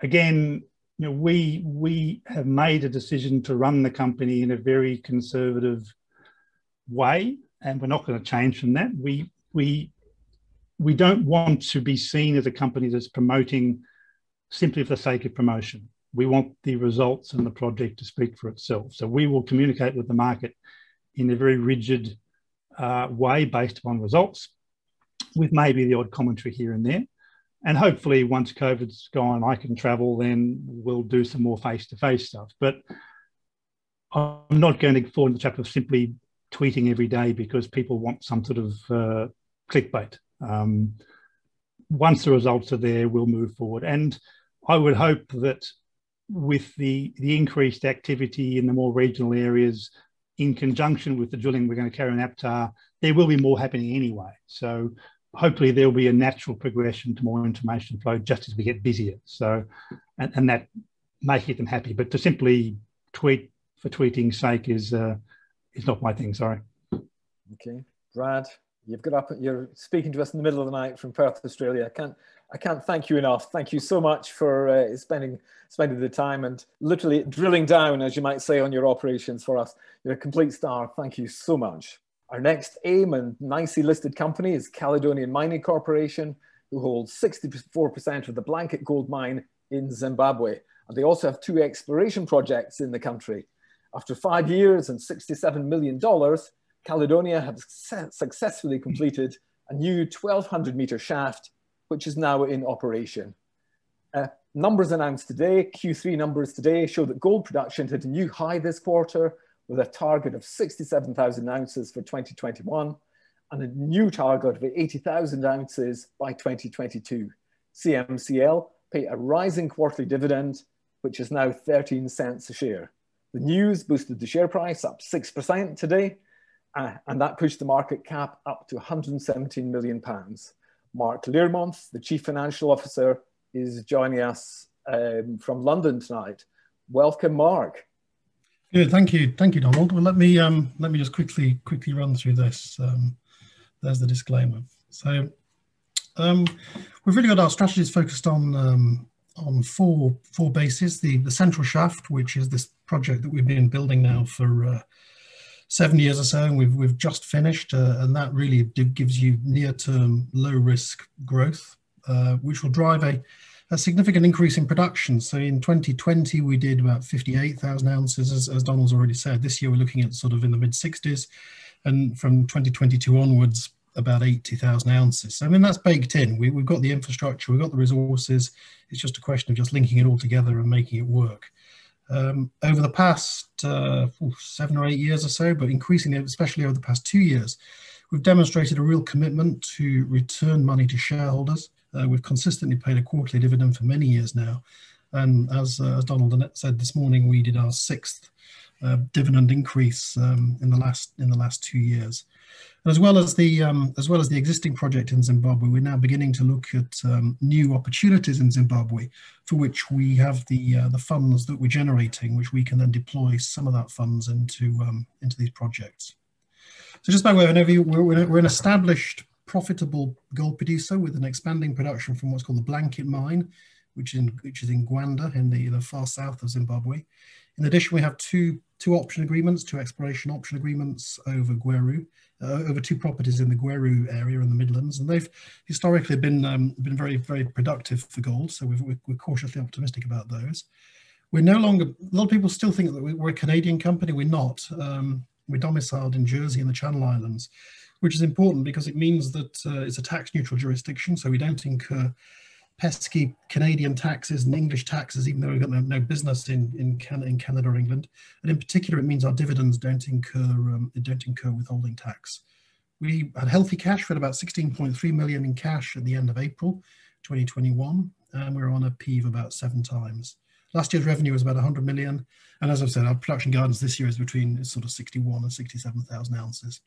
B: Again, you know, we have made a decision to run the company in a very conservative way, and we're not going to change from that. We don't want to be seen as a company that's promoting simply for the sake of promotion. We want the results and the project to speak for itself. So we will communicate with the market in a very rigid way based upon results, with maybe the odd commentary here and there. And hopefully once COVID's gone, I can travel, then we'll do some more face-to-face stuff. But I'm not going to fall into the trap of simply tweeting every day because people want some sort of clickbait. Once the results are there, we'll move forward. And I would hope that with the increased activity in the more regional areas, in conjunction with the drilling we're going to carry on Aptar, there will be more happening anyway. So hopefully there'll be a natural progression to more information flow just as we get busier. So, and that may keep them happy. But to simply tweet for tweeting's sake is not my thing, sorry. Okay.
A: Brad, you've got up, you're speaking to us in the middle of the night from Perth, Australia. I can't thank you enough. Thank you so much for spending the time and literally drilling down, as you might say, on your operations for us. You're a complete star. Thank you so much. Our next AIM and NYSE-listed company is Caledonia Mining Corporation, who holds 64% of the Blanket gold mine in Zimbabwe. And they also have 2 exploration projects in the country. After 5 years and $67 million, Caledonia have successfully completed a new 1,200-metre shaft, which is now in operation. Numbers announced today, Q3 numbers today, show that gold production hit a new high this quarter with a target of 67,000 ounces for 2021 and a new target of 80,000 ounces by 2022. CMCL pay a rising quarterly dividend, which is now 13 cents a share. The news boosted the share price up 6% today, and that pushed the market cap up to £117 million. Mark Learmonth, the Chief Financial Officer, is joining us from London tonight. Welcome, Mark.
C: Good, thank you, Donald. Well, let me just quickly run through this. There's the disclaimer. So we've really got our strategies focused on four bases. The central shaft, which is this project that we've been building now for 7 years or so, and we've just finished, and that really gives you near-term, low-risk growth, which will drive a significant increase in production. So in 2020, we did about 58,000 ounces, as Donald's already said. This year, we're looking at sort of in the mid-60s, and from 2022 onwards, about 80,000 ounces. So, I mean, that's baked in. We've got the infrastructure, we've got the resources. It's just a question of just linking it all together and making it work. Over the past 7 or 8 years or so, but increasingly, especially over the past 2 years, we've demonstrated a real commitment to return money to shareholders. We've consistently paid a quarterly dividend for many years now. And as Donald said this morning, we did our 6th dividend increase in the last 2 years. As well as the existing project in Zimbabwe, we're now beginning to look at new opportunities in Zimbabwe, for which we have the funds that we're generating, which we can then deploy some of that funds into these projects. So just by way of an overview, we're an established, profitable gold producer with an expanding production from what's called the Blanket mine, which is in Gwanda in the far south of Zimbabwe. In addition, we have two option agreements, two exploration option agreements over Gweru, over 2 properties in the Gweru area in the Midlands, and they've historically been very, very productive for gold. So we're cautiously optimistic about those. We're no longer, a lot of people still think that we're a Canadian company. We're not. We're domiciled in Jersey and the Channel Islands, which is important because it means that it's a tax neutral jurisdiction. So we don't incur pesky Canadian taxes and English taxes, even though we've got no business in Canada or England. And in particular, it means our dividends don't incur withholding tax. We had healthy cash. We had about 16.3 million in cash at the end of April 2021, and we're on a P of about 7 times. Last year's revenue was about 100 million. And as I've said, our production guidance this year is between sort of 61 and 67,000 ounces.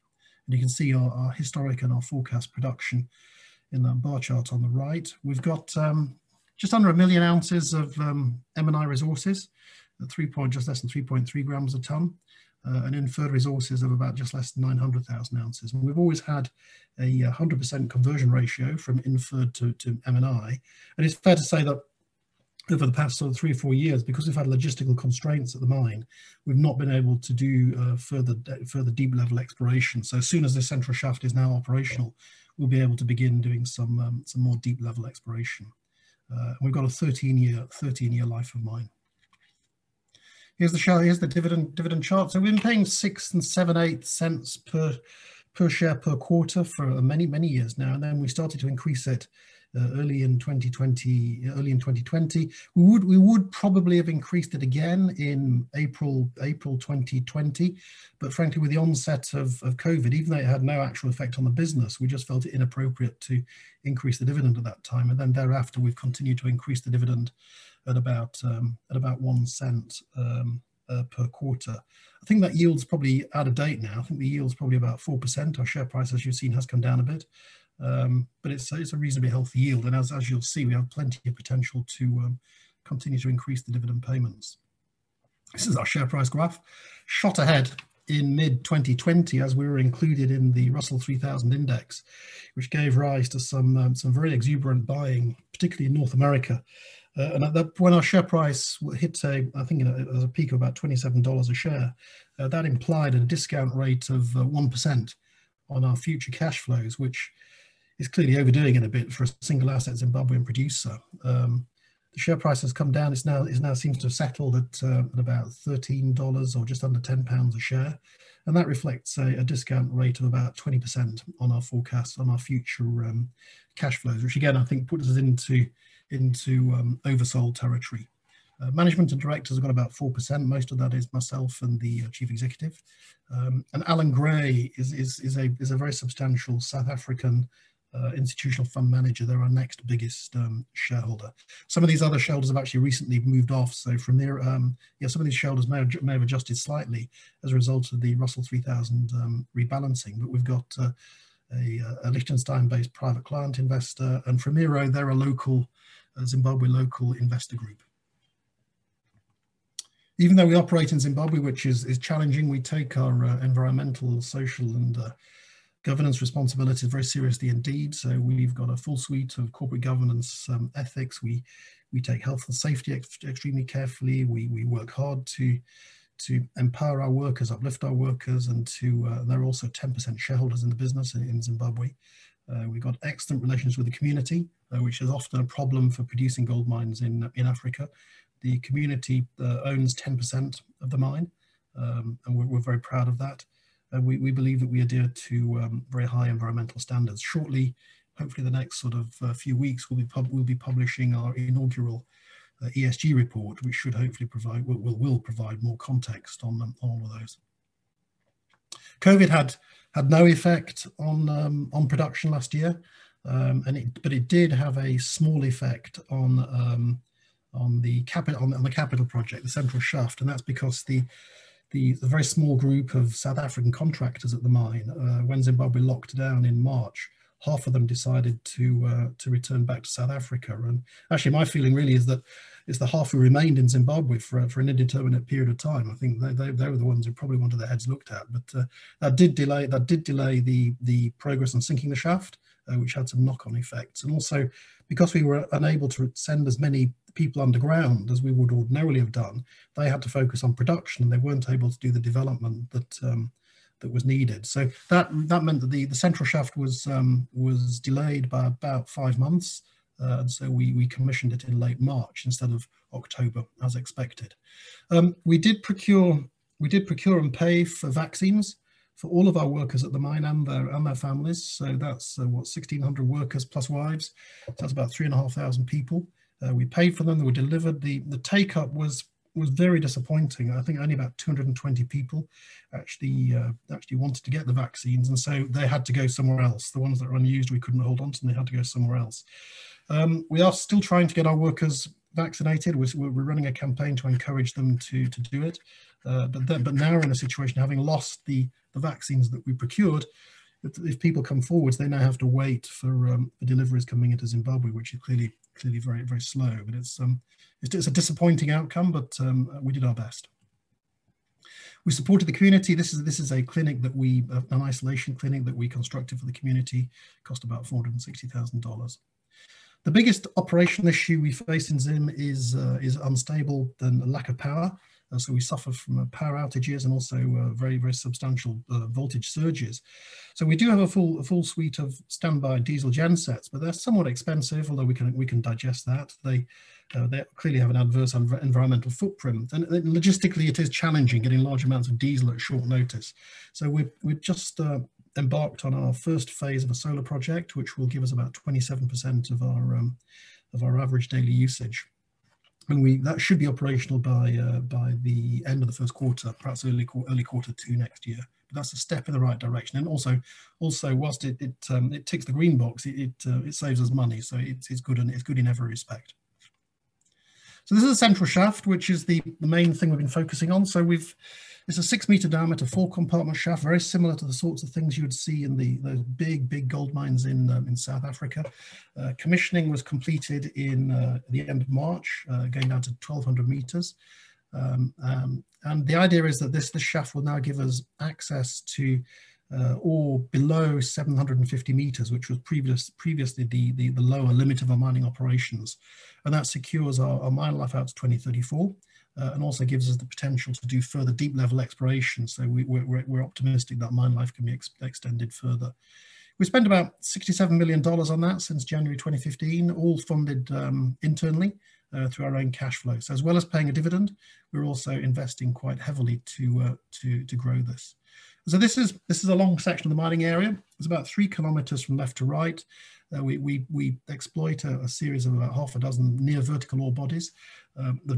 C: And you can see our historic and our forecast production in that bar chart on the right. We've got just under 1 million ounces of M&I resources, at just less than 3.3 grams a ton, and inferred resources of about just less than 900,000 ounces. And we've always had a 100% conversion ratio from inferred to M&I. And it's fair to say that over the past sort of 3 or 4 years, because we've had logistical constraints at the mine, we've not been able to do further deep level exploration. So as soon as the central shaft is now operational, we'll be able to begin doing some more deep level exploration. We've got a 13-year life of mine. Here's the dividend chart. So we've been paying 6 and 7/8 cents per share per quarter for many years now, and then we started to increase it early in 2020. We would probably have increased it again in April 2020, but frankly, with the onset of COVID, even though it had no actual effect on the business, we just felt it inappropriate to increase the dividend at that time. And then thereafter, we've continued to increase the dividend at about 1 cent per quarter. I think that yield's probably out of date now. I think the yield's probably about 4%. Our share price, as you've seen, has come down a bit. But it's a reasonably healthy yield, and as you'll see, we have plenty of potential to continue to increase the dividend payments. This is our share price graph. Shot ahead in mid-2020 as we were included in the Russell 3000 index, which gave rise to some very exuberant buying, particularly in North America. And at that, when our share price hit I think it was a peak of about $27 a share, that implied a discount rate of 1% on our future cash flows, which is clearly overdoing it a bit for a single asset Zimbabwean producer. The share price has come down. It now seems to have settled at about $13 or just under £10 a share, and that reflects a discount rate of about 20% on our forecasts on our future cash flows, which again I think puts us into oversold territory. Management and directors have got about 4%. Most of that is myself and the chief executive. And Alan Gray is a very substantial South African institutional fund manager. They're our next biggest shareholder. Some of these other shareholders have actually recently moved off. So from there, some of these shareholders may have adjusted slightly as a result of the Russell 3000 rebalancing. But we've got a Liechtenstein-based private client investor, and Framiro, they're a Zimbabwe local investor group. Even though we operate in Zimbabwe, which is challenging, we take our environmental, social, and governance responsibilities very seriously indeed. So we've got a full suite of corporate governance ethics. We take health and safety extremely carefully. We work hard to empower our workers, uplift our workers, and they're also 10% shareholders in the business in Zimbabwe. We've got excellent relations with the community, which is often a problem for producing gold mines in Africa. The community owns 10% of the mine, and we're very proud of that. We believe that we adhere to very high environmental standards. Shortly, hopefully the next sort of few weeks, we'll be publishing our inaugural ESG report, which should hopefully will provide more context on all of those. COVID had no effect on production last year, but it did have a small effect on the capital project, the central shaft, and that's because the very small group of South African contractors at the mine, when Zimbabwe locked down in March, half of them decided to return back to South Africa. And actually, my feeling really is that it's the half who remained in Zimbabwe for an indeterminate period of time. I think they were the ones who probably wanted their heads looked at. But that did delay the progress on sinking the shaft. which had some knock-on effects. And also, because we were unable to send as many people underground as we would ordinarily have done, they had to focus on production, and they weren't able to do the development that was needed. So that meant that the central shaft was delayed by about 5 months, and so we commissioned it in late March instead of October as expected. We did procure and pay for vaccines for all of our workers at the mine and their families. So that's 1,600 workers plus wives. So that's about 3,500 people. We paid for them. They were delivered. The take up was very disappointing. I think only about 220 people actually wanted to get the vaccines, and so they had to go somewhere else. The ones that were unused, we couldn't hold on to, and they had to go somewhere else. We are still trying to get our workers vaccinated. We're running a campaign to encourage them to do it, but now we're in a situation, having lost the vaccines that we procured. If people come forwards, they now have to wait for deliveries coming into Zimbabwe, which is clearly very, very slow. But it's a disappointing outcome, but we did our best. We supported the community. This is a clinic that an isolation clinic that we constructed for the community. Cost about $460,000. The biggest operational issue we face in Zim is unstable and a lack of power. So we suffer from power outages and also very, very substantial voltage surges. So we do have a full suite of standby diesel gensets, but they're somewhat expensive, although we can digest that. They clearly have an adverse environmental footprint, and logistically it is challenging getting large amounts of diesel at short notice. So we've just embarked on our first phase of a solar project, which will give us about 27% of our average daily usage. And that should be operational by the end of the first quarter, perhaps early quarter 2 next year. But that's a step in the right direction. And also whilst it ticks the green box, it saves us money, so it's good, and it's good in every respect. So this is a central shaft, which is the main thing we've been focusing on. So it's a 6-meter diameter 4-compartment shaft, very similar to the sorts of things you would see in those big gold mines in South Africa. Commissioning was completed in the end of March, going down to 1,200 meters. And the idea is that this shaft will now give us access to ore below 750 meters, which was previously the lower limit of our mining operations. And that secures our mine life out to 2034. And also gives us the potential to do further deep level exploration. So we're optimistic that mine life can be extended further. We spent about $67 million on that since January 2015, all funded internally through our own cash flow. So as well as paying a dividend, we're also investing quite heavily to grow this. So this is a long section of the mining area. It's about 3 kilometers from left to right. We exploit a series of about half a dozen near vertical ore bodies. The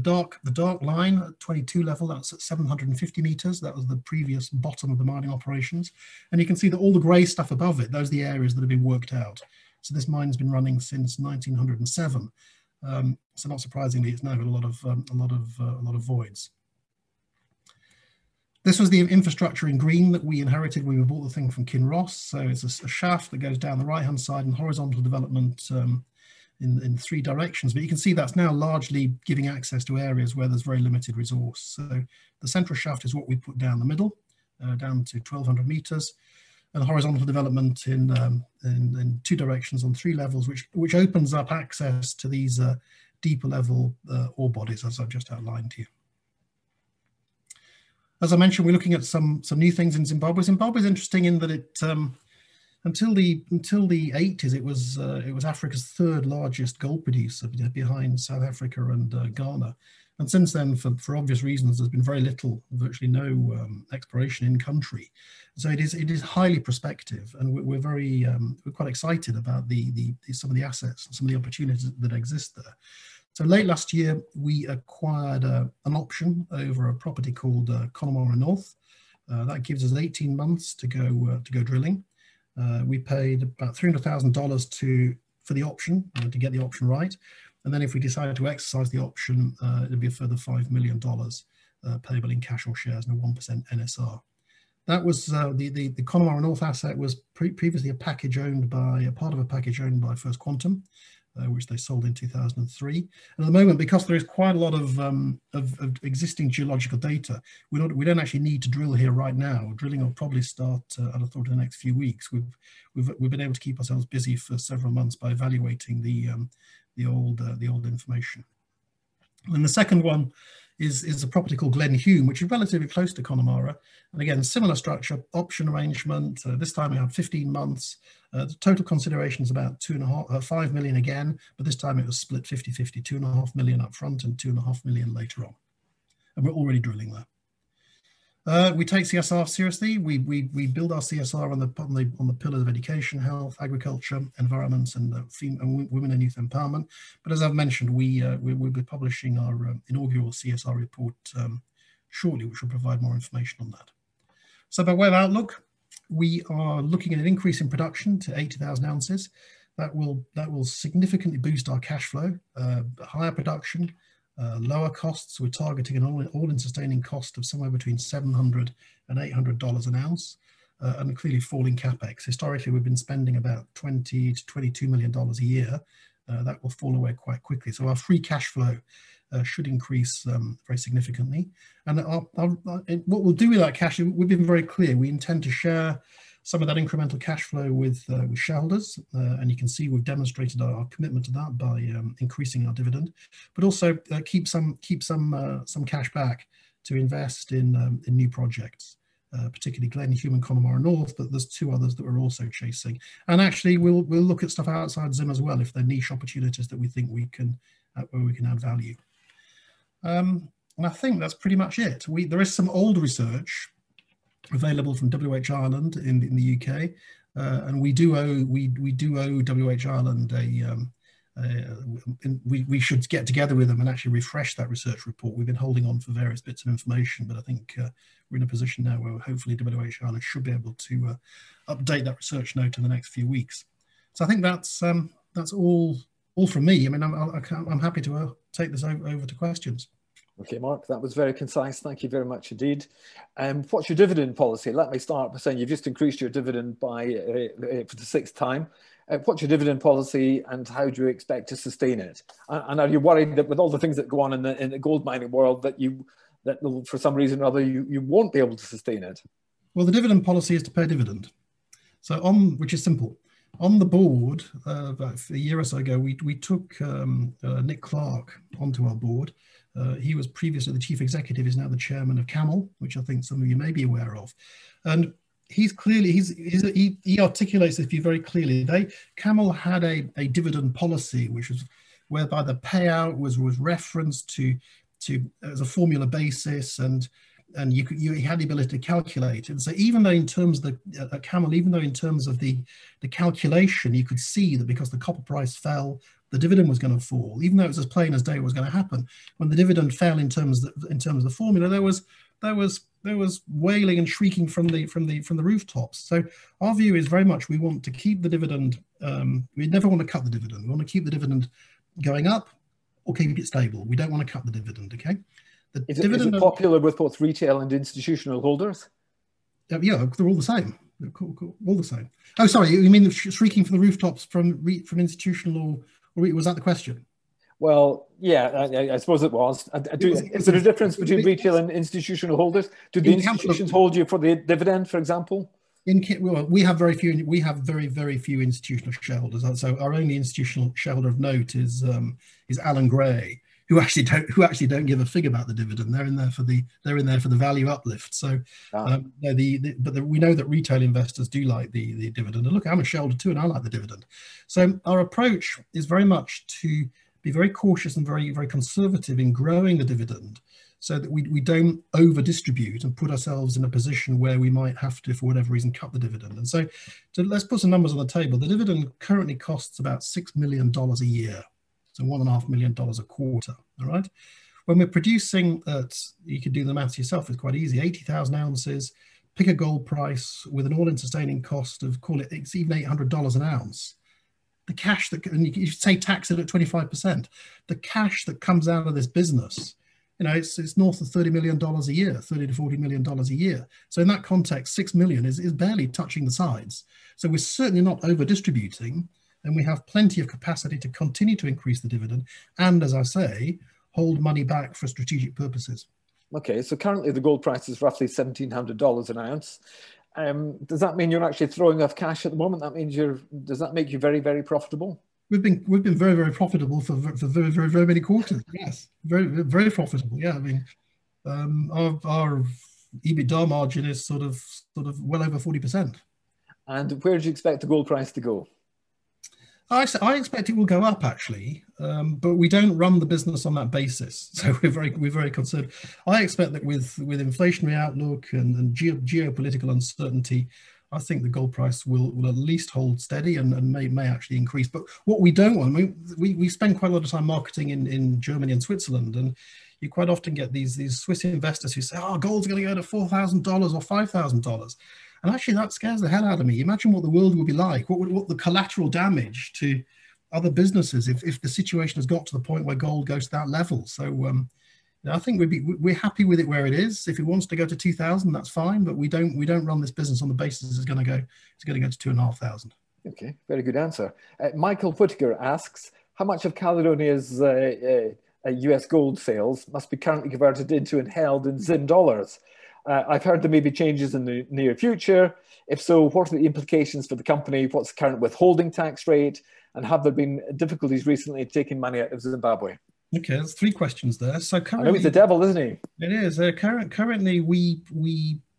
C: dark line at 22 level, that's at 750 meters. That was the previous bottom of the mining operations. And you can see that all the gray stuff above it, those are the areas that have been worked out. So this mine's been running since 1907. So not surprisingly, it's now got a lot of voids. This was the infrastructure in green that we inherited when we bought the thing from Kinross. So it's a shaft that goes down the right-hand side and horizontal development in 3 directions. But you can see that's now largely giving access to areas where there's very limited resource. So the central shaft is what we put down the middle, down to 1,200 meters, and horizontal development in 2 directions on 3 levels, which opens up access to these deeper level ore bodies, as I've just outlined to you. As I mentioned, we're looking at some new things in Zimbabwe. Zimbabwe is interesting in that it until the 80s it was Africa's 3rd largest gold producer, behind South Africa and Ghana. And since then, for obvious reasons, there's been very little, virtually no exploration in country. So it is highly prospective, and we're quite excited about some of the assets, some of the opportunities that exist there. So late last year, we acquired an option over a property called Connemara North. That gives us 18 months to go drilling. We paid about $300,000 for the option, to get the option right. And then if we decided to exercise the option, it'd be a further $5 million payable in cash or shares and a 1% NSR. That was the Connemara North asset was previously a part of a package owned by First Quantum. which they sold in 2003. And at the moment, because there is quite a lot of existing geological data, we don't actually need to drill here right now. Drilling will probably start, I'd have thought, in the next few weeks. We've been able to keep ourselves busy for several months by evaluating the old information. And the second one is a property called Glen Hume, which is relatively close to Connemara. And again, similar structure, option arrangement. This time we had 15 months. The total consideration is about 5 million again, but this time it was split 50-50, 2.5 million up front and 2.5 million later on. And we're already drilling there. We take CSR seriously. We build our CSR on the pillars of education, health, agriculture, environment, and women and youth empowerment. But as I've mentioned, we'll be publishing our inaugural CSR report shortly, which will provide more information on that. So by way of outlook, we are looking at an increase in production to 80,000 ounces. That will significantly boost our cash flow, higher production, lower costs. We're targeting an all-in sustaining cost of somewhere between $700 and $800 an ounce, and clearly falling capex. Historically, we've been spending about $20 to $22 million a year. That will fall away quite quickly. So our free cash flow should increase very significantly. And what we'll do with that cash, we've been very clear. We intend to share some of that incremental cash flow with shareholders, and you can see we've demonstrated our commitment to that by increasing our dividend, but also keep some cash back to invest in new projects, particularly Glen Hume and Connemara North, but there's two others that we're also chasing. And actually, we'll look at stuff outside Zim as well if they're niche opportunities that we think we can where we can add value. And I think that's pretty much it. There is some old research available from WH Ireland in the UK, and we do owe WH Ireland we should get together with them and actually refresh that research report. We've been holding on for various bits of information, but I think we're in a position now where hopefully WH Ireland should be able to update that research note in the next few weeks. So I think that's all from me. I mean, I'm happy to take this over to questions.
A: Okay, Mark, that was very concise. Thank you very much indeed. What's your dividend policy? Let me start by saying you've just increased your dividend by for the 6th time. What's your dividend policy, and how do you expect to sustain it? And are you worried that with all the things that go on in the gold mining world that for some reason or other you won't be able to sustain it?
C: Well, the dividend policy is to pay a dividend, so which is simple. On the board, about a year or so ago, we took Nick Clark onto our board. He was previously the chief executive, is now the chairman of Camel, which I think some of you may be aware of. And he articulates this view very clearly. Camel had a dividend policy, which was whereby the payout was referenced to as a formula basis, and you had the ability to calculate. And so even though in terms of Camel, even though in terms of the calculation, you could see that because the copper price fell, the dividend was going to fall, even though it was as plain as day what was going to happen. When the dividend fell in terms of the formula, there was wailing and shrieking from the rooftops. So our view is very much we want to keep the dividend. We never want to cut the dividend. We want to keep the dividend going up or keep it stable. We don't want to cut the dividend. Okay.
A: Is it popular with both retail and institutional holders?
C: Yeah, they're all the same. They're all the same. Oh, sorry, you mean shrieking from the rooftops from institutional, or was that the question?
A: Well, yeah, I suppose it was. Is there a difference between retail and institutional holders? Do the institutions hold you for the dividend, for example?
C: Well, we have very few. We have very few institutional shareholders. So our only institutional shareholder of note is Alan Gray, who actually don't give a fig about the dividend. They're in there for the value uplift. So, but we know that retail investors do like the dividend. And look, I'm a shareholder too, and I like the dividend. So our approach is very much to be very cautious and very conservative in growing the dividend, so that we don't over distribute and put ourselves in a position where we might have to, for whatever reason, cut the dividend. And so let's put some numbers on the table. The dividend currently costs about $6 million a year. So $1.5 million a quarter, all right? When we're producing at, you can do the maths yourself, it's quite easy, 80,000 ounces, pick a gold price with an all-in sustaining cost of, call it, it's even $800 an ounce. The cash that, and you say tax it at 25%, the cash that comes out of this business, you know, it's north of $30 million a year, $30 to $40 million a year. So in that context, $6 million is barely touching the sides. So we're certainly not over distributing. then we have plenty of capacity to continue to increase the dividend and, as I say, hold money back for strategic purposes.
A: Okay, so currently the gold price is roughly $1,700 an ounce. Does that mean you're actually throwing off cash at the moment? That means does that make you very, very profitable?
C: We've been very, very profitable for very, very, very many quarters. Yes, very, very profitable. Yeah, I mean, our EBITDA margin is sort of well over 40%.
A: And where do you expect the gold price to go?
C: I expect it will go up, actually, but we don't run the business on that basis. So we're very concerned. I expect that with inflationary outlook and geopolitical uncertainty, I think the gold price will at least hold steady and may actually increase. But what we don't want, we spend quite a lot of time marketing in Germany and Switzerland, and you quite often get these Swiss investors who say, "Oh, gold's going to go to $4,000 or $5,000." And actually, that scares the hell out of me. Imagine what the world would be like. What the collateral damage to other businesses if the situation has got to the point where gold goes to that level. So I think we're happy with it where it is. If it wants to go to 2,000, that's fine. But we don't run this business on the basis it's going to go to 2,500.
A: Okay, very good answer. Michael Whittaker asks, how much of Caledonia's US gold sales must be currently converted into and held in Zim dollars? I've heard there may be changes in the near future. If so, what are the implications for the company? What's the current withholding tax rate? And have there been difficulties recently taking money out of Zimbabwe?
C: Okay, there's 3 questions there. So currently,
A: I know he's the devil, isn't he?
C: It is. Currently, we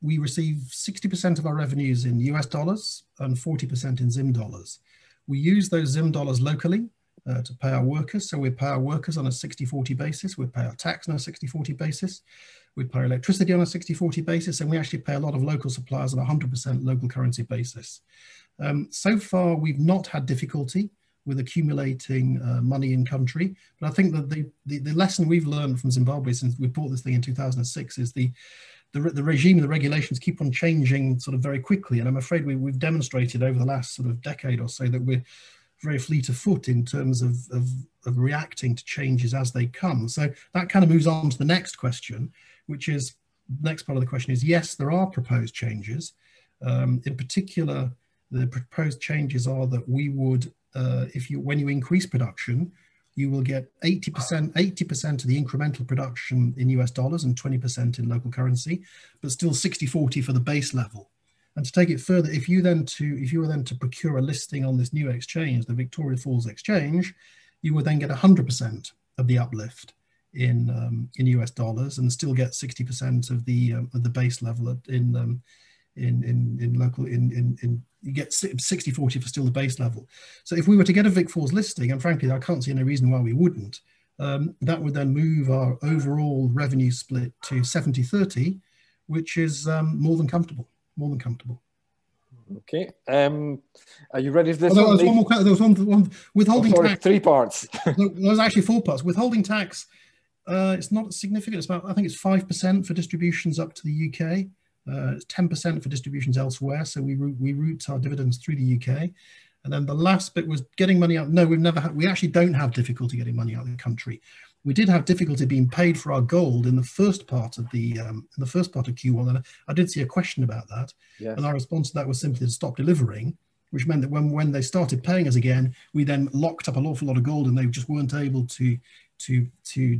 C: receive 60% of our revenues in US dollars and 40% in Zim dollars. We use those Zim dollars locally to pay our workers. So we pay our workers on a 60-40 basis. We pay our tax on a 60-40 basis. We pay electricity on a 60-40 basis, and we actually pay a lot of local suppliers on a 100% local currency basis. So far, we've not had difficulty with accumulating money in country, but I think that the lesson we've learned from Zimbabwe since we bought this thing in 2006 is the regime and the regulations keep on changing sort of very quickly, and I'm afraid we've demonstrated over the last sort of decade or so that we're very fleet of foot in terms of reacting to changes as they come. So that kind of moves on to the next question, which is, the next part of the question is, yes, there are proposed changes. In particular, the proposed changes are that we would, when you increase production, you will get 80% of the incremental production in US dollars and 20% in local currency, but still 60-40 for the base level. And to take it further, if you were then to procure a listing on this new exchange, the Victoria Falls Exchange, you would then get 100% of the uplift in US dollars and still get 60% of the base level you get 60-40 for still the base level. So if we were to get a Vic Falls listing, and frankly I can't see any reason why we wouldn't, that would then move our overall revenue split to 70-30, which is more than comfortable. Okay.
A: Are you ready for this?
C: There was one more. There was one withholding tax.
A: 3 parts.
C: There was actually 4 parts. Withholding tax. It's not significant. It's about, I think it's 5% for distributions up to the UK. It's 10% for distributions elsewhere. So we route our dividends through the UK. And then the last bit was getting money out. No, we actually don't have difficulty getting money out of the country. We did have difficulty being paid for our gold in the first part of Q1, and I did see a question about that. Yes. And our response to that was simply to stop delivering, which meant that when they started paying us again, we then locked up an awful lot of gold, and they just weren't able to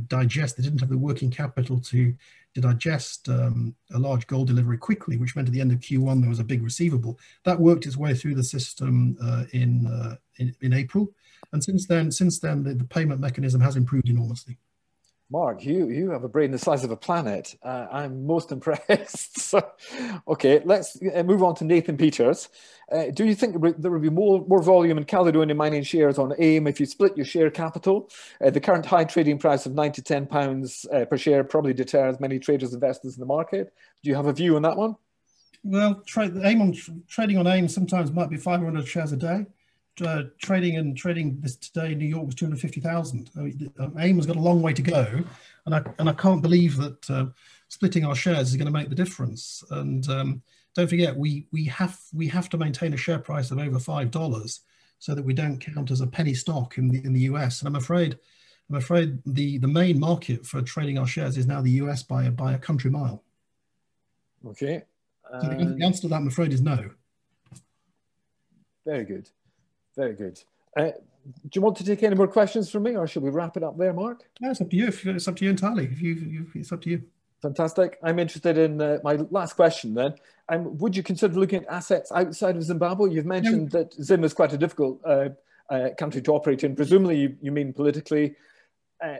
C: digest. They didn't have the working capital to digest a large gold delivery quickly, which meant at the end of Q1 there was a big receivable that worked its way through the system in April. And since then, the payment mechanism has improved enormously.
A: Mark, you have a brain the size of a planet. I'm most impressed. So, okay, let's move on to Nathan Peters. Do you think there will be more volume in Caledonia Mining shares on AIM if you split your share capital? The current high trading price of £9 to £10 per share probably deters many traders, investors in the market. Do you have a view on that one?
C: Well, trading on AIM sometimes might be 500 shares a day. Trading this today in New York was 250,000. I mean, AIM has got a long way to go, and I can't believe that splitting our shares is going to make the difference. And don't forget, we have to maintain a share price of over $5 so that we don't count as a penny stock in the US. And I'm afraid the main market for trading our shares is now the US by a country mile.
A: Okay.
C: So the answer to that, I'm afraid, is no.
A: Very good. Very good. Do you want to take any more questions from me, or should we wrap it up there, Mark?
C: No, it's up to you. It's up to you entirely. It's up to you.
A: Fantastic. I'm interested in my last question then. Would you consider looking at assets outside of Zimbabwe? You've mentioned that Zim is quite a difficult country to operate in. Presumably you mean politically.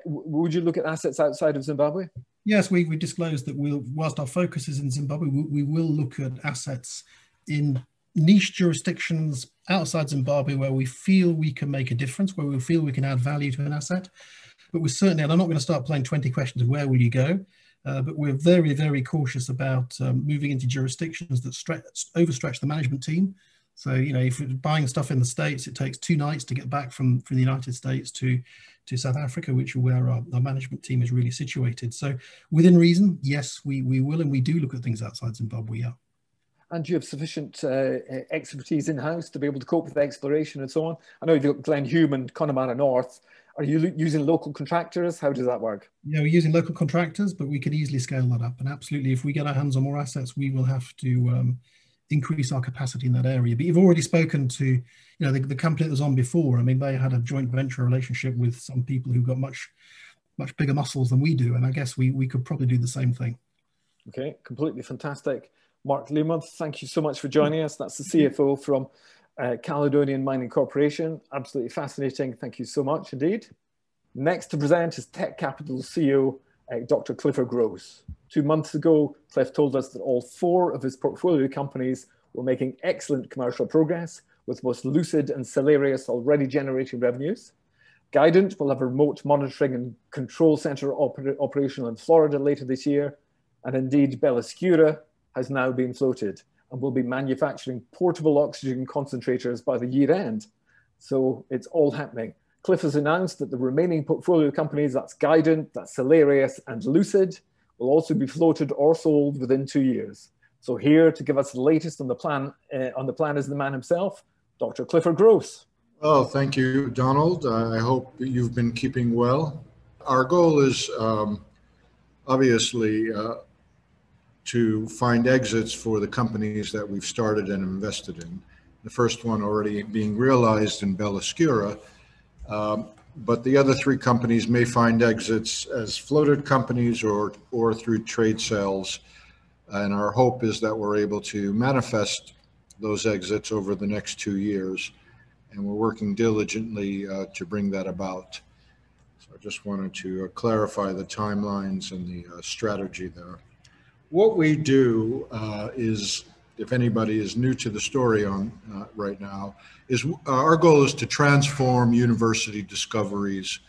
A: Would you look at assets outside of Zimbabwe?
C: Yes, we disclosed that whilst our focus is in Zimbabwe, we will look at assets in niche jurisdictions outside Zimbabwe where we feel we can make a difference, where we feel we can add value to an asset. But we're certainly, and I'm not going to start playing 20 questions of where will you go, but we're very, very cautious about moving into jurisdictions that overstretch the management team. So, you know, if we're buying stuff in the States, it takes 2 nights to get back from the United States to South Africa, which is where our management team is really situated. So within reason, yes, we will, and we do look at things outside Zimbabwe, yeah.
A: And do you have sufficient expertise in-house to be able to cope with exploration and so on? I know you've got Glen Hume and Connemara North. Are you using local contractors? How does that work? Yeah,
C: we're using local contractors, but we can easily scale that up. And absolutely, if we get our hands on more assets, we will have to increase our capacity in that area. But you've already spoken to, you know, the company that was on before. I mean, they had a joint venture relationship with some people who've got much bigger muscles than we do. And I guess we could probably do the same thing.
A: Okay, completely fantastic. Mark Learmonth, thank you so much for joining us. That's the CFO from Caledonia Mining Corporation. Absolutely fascinating. Thank you so much indeed. Next to present is Tekcapital CEO, Dr. Clifford Gross. 2 months ago, Cliff told us that all 4 of his portfolio companies were making excellent commercial progress, with both Lucid and Celerius already generating revenues. Guidant will have a remote monitoring and control center operational in Florida later this year. And indeed, Bellascura has now been floated and will be manufacturing portable oxygen concentrators by the year end. So it's all happening. Cliff has announced that the remaining portfolio companies, that's Guidant, that's Celerius and Lucid, will also be floated or sold within 2 years. So here to give us the latest on the plan is the man himself, Dr. Clifford Gross.
D: Oh, thank you, Donald. I hope you've been keeping well. Our goal is obviously to find exits for the companies that we've started and invested in. The first one already being realized in Bellascura, but the other 3 companies may find exits as floated companies or through trade sales. And our hope is that we're able to manifest those exits over the next 2 years. And we're working diligently to bring that about. So I just wanted to clarify the timelines and the strategy there. What we do is, if anybody is new to the story on right now, is our goal is to transform university discoveries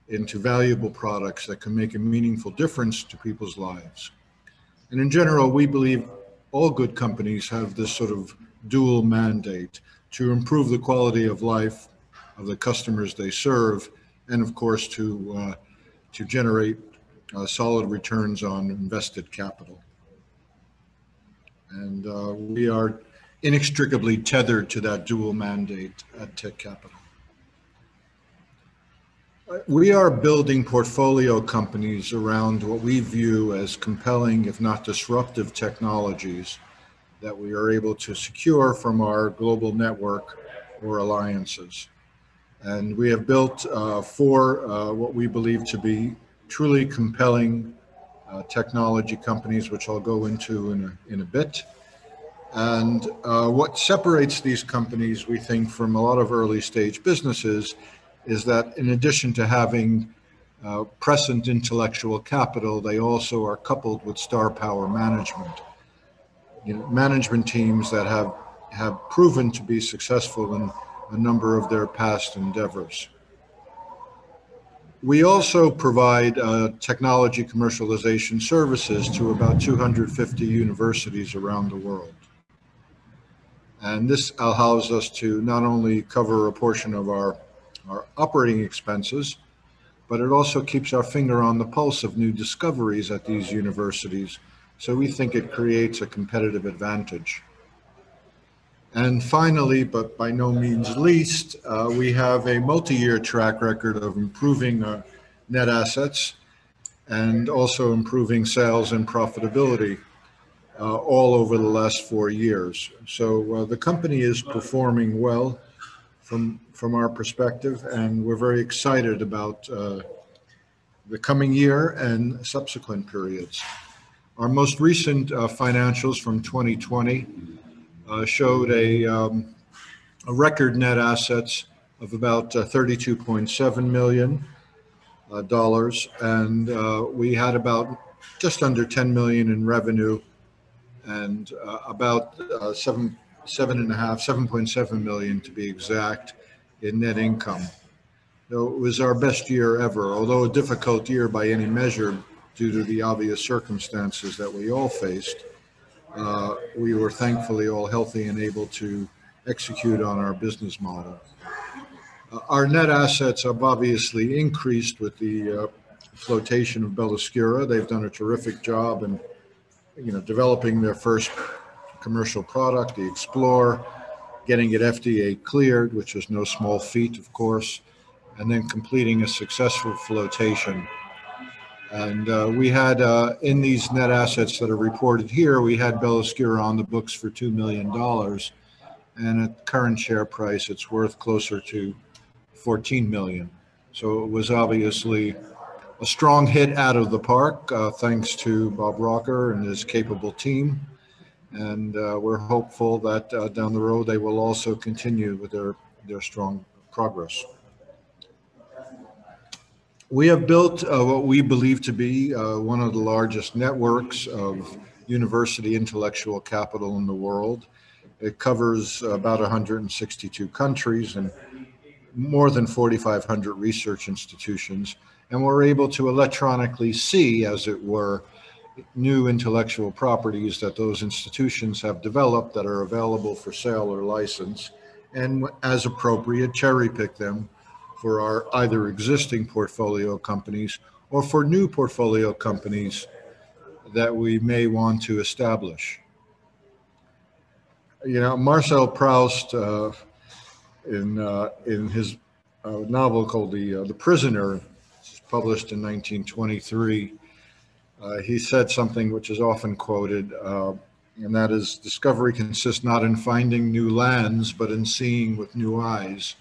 D: into valuable products that can make a meaningful difference to people's lives. And in general, we believe all good companies have this sort of dual mandate to improve the quality of life of the customers they serve, and of course to generate solid returns on invested capital. And we are inextricably tethered to that dual mandate at Tekcapital. We are building portfolio companies around what we view as compelling, if not disruptive, technologies that we are able to secure from our global network or alliances. And we have built 4 what we believe to be truly compelling technology companies, which I'll go into in a bit. And what separates these companies, we think, from a lot of early stage businesses is that in addition to having prescient intellectual capital, they also are coupled with star power management. You know, management teams that have proven to be successful in a number of their past endeavors. We also provide technology commercialization services to about 250 universities around the world. And this allows us to not only cover a portion of our operating expenses, but it also keeps our finger on the pulse of new discoveries at these universities. So we think it creates a competitive advantage. And finally, but by no means least, we have a multi-year track record of improving net assets and also improving sales and profitability all over the last 4 years. So the company is performing well. from our perspective, and we're very excited about the coming year and subsequent periods. Our most recent financials from 2020 showed a record net assets of about $32.7 million, and we had about just under 10 million in revenue and about 7.7 million to be exact in net income. So it was our best year ever, although a difficult year by any measure due to the obvious circumstances that we all faced. We were thankfully all healthy and able to execute on our business model. Our net assets have obviously increased with the flotation of Beloscura. They've done a terrific job in developing their first commercial product, the Explorer, getting it FDA cleared, which was no small feat, of course, and then completing a successful flotation. And we had, in these net assets that are reported here, we had Beloscura on the books for $2 million. And at current share price, it's worth closer to 14 million. So it was obviously a strong hit out of the park, thanks to Bob Rocker and his capable team. And we're hopeful that down the road, they will also continue with their strong progress. We have built what we believe to be one of the largest networks of university intellectual capital in the world. It covers about 162 countries and more than 4,500 research institutions. And we're able to electronically see, as it were, new intellectual properties that those institutions have developed that are available for sale or license, and as appropriate, cherry pick them for our either existing portfolio companies or for new portfolio companies that we may want to establish. Marcel Proust, in his novel called The Prisoner, published in 1923, he said something which is often quoted, and that is, discovery consists not in finding new lands, but in seeing with new eyes.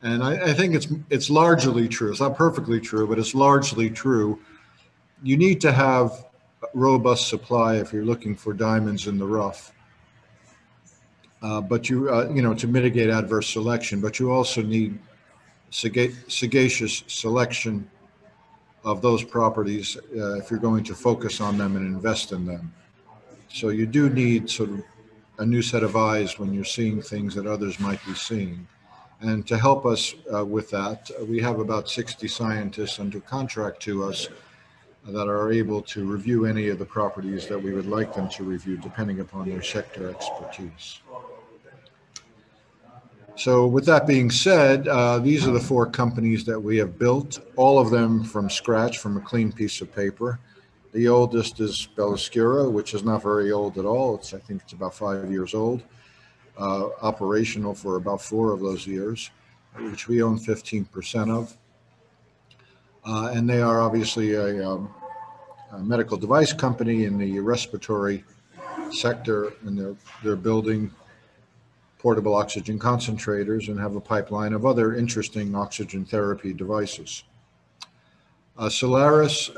D: And I think it's largely true. It's not perfectly true, but it's largely true. You need to have a robust supply if you're looking for diamonds in the rough. But to mitigate adverse selection, but you also need sagacious selection of those properties if you're going to focus on them and invest in them. So you do need sort of a new set of eyes when you're seeing things that others might be seeing. And to help us with that, we have about 60 scientists under contract to us that are able to review any of the properties that we would like them to review, depending upon their sector expertise. So with that being said, these are the 4 companies that we have built, all of them from scratch, from a clean piece of paper. The oldest is Beloscura, which is not very old at all. I think it's about 5 years old, operational for about 4 of those years, which we own 15% of. And they are obviously a medical device company in the respiratory sector, and they're building portable oxygen concentrators and have a pipeline of other interesting oxygen therapy devices. Solaris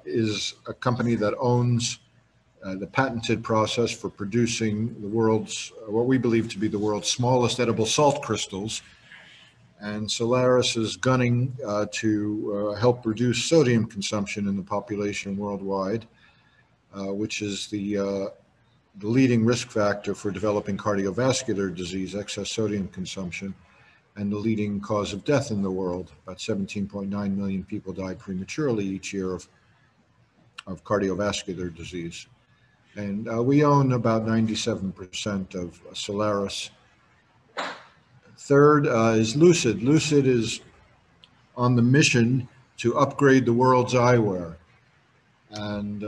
D: is a company that owns the patented process for producing the world's, what we believe to be the world's smallest edible salt crystals. And Solaris is gunning to help reduce sodium consumption in the population worldwide, which is the leading risk factor for developing cardiovascular disease, excess sodium consumption, and the leading cause of death in the world. About 17.9 million people die prematurely each year of cardiovascular disease. And we own about 97% of Solaris. Third is Lucid. Lucid is on the mission to upgrade the world's eyewear. And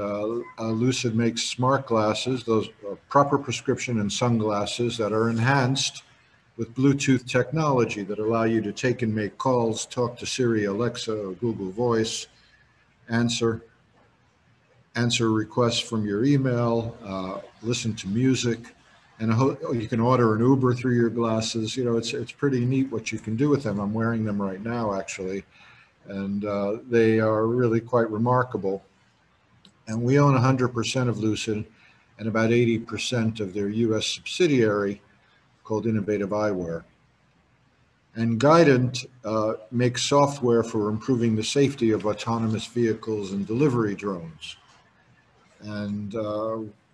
D: Lucid makes smart glasses, those proper prescription and sunglasses that are enhanced with Bluetooth technology that allow you to take and make calls, talk to Siri, Alexa, or Google Voice, answer requests from your email, listen to music, and you can order an Uber through your glasses. You know, it's pretty neat what you can do with them. I'm wearing them right now, actually, and they are really quite remarkable. And we own 100% of Lucid and about 80% of their U.S. subsidiary called Innovative Eyewear. And Guidant makes software for improving the safety of autonomous vehicles and delivery drones. And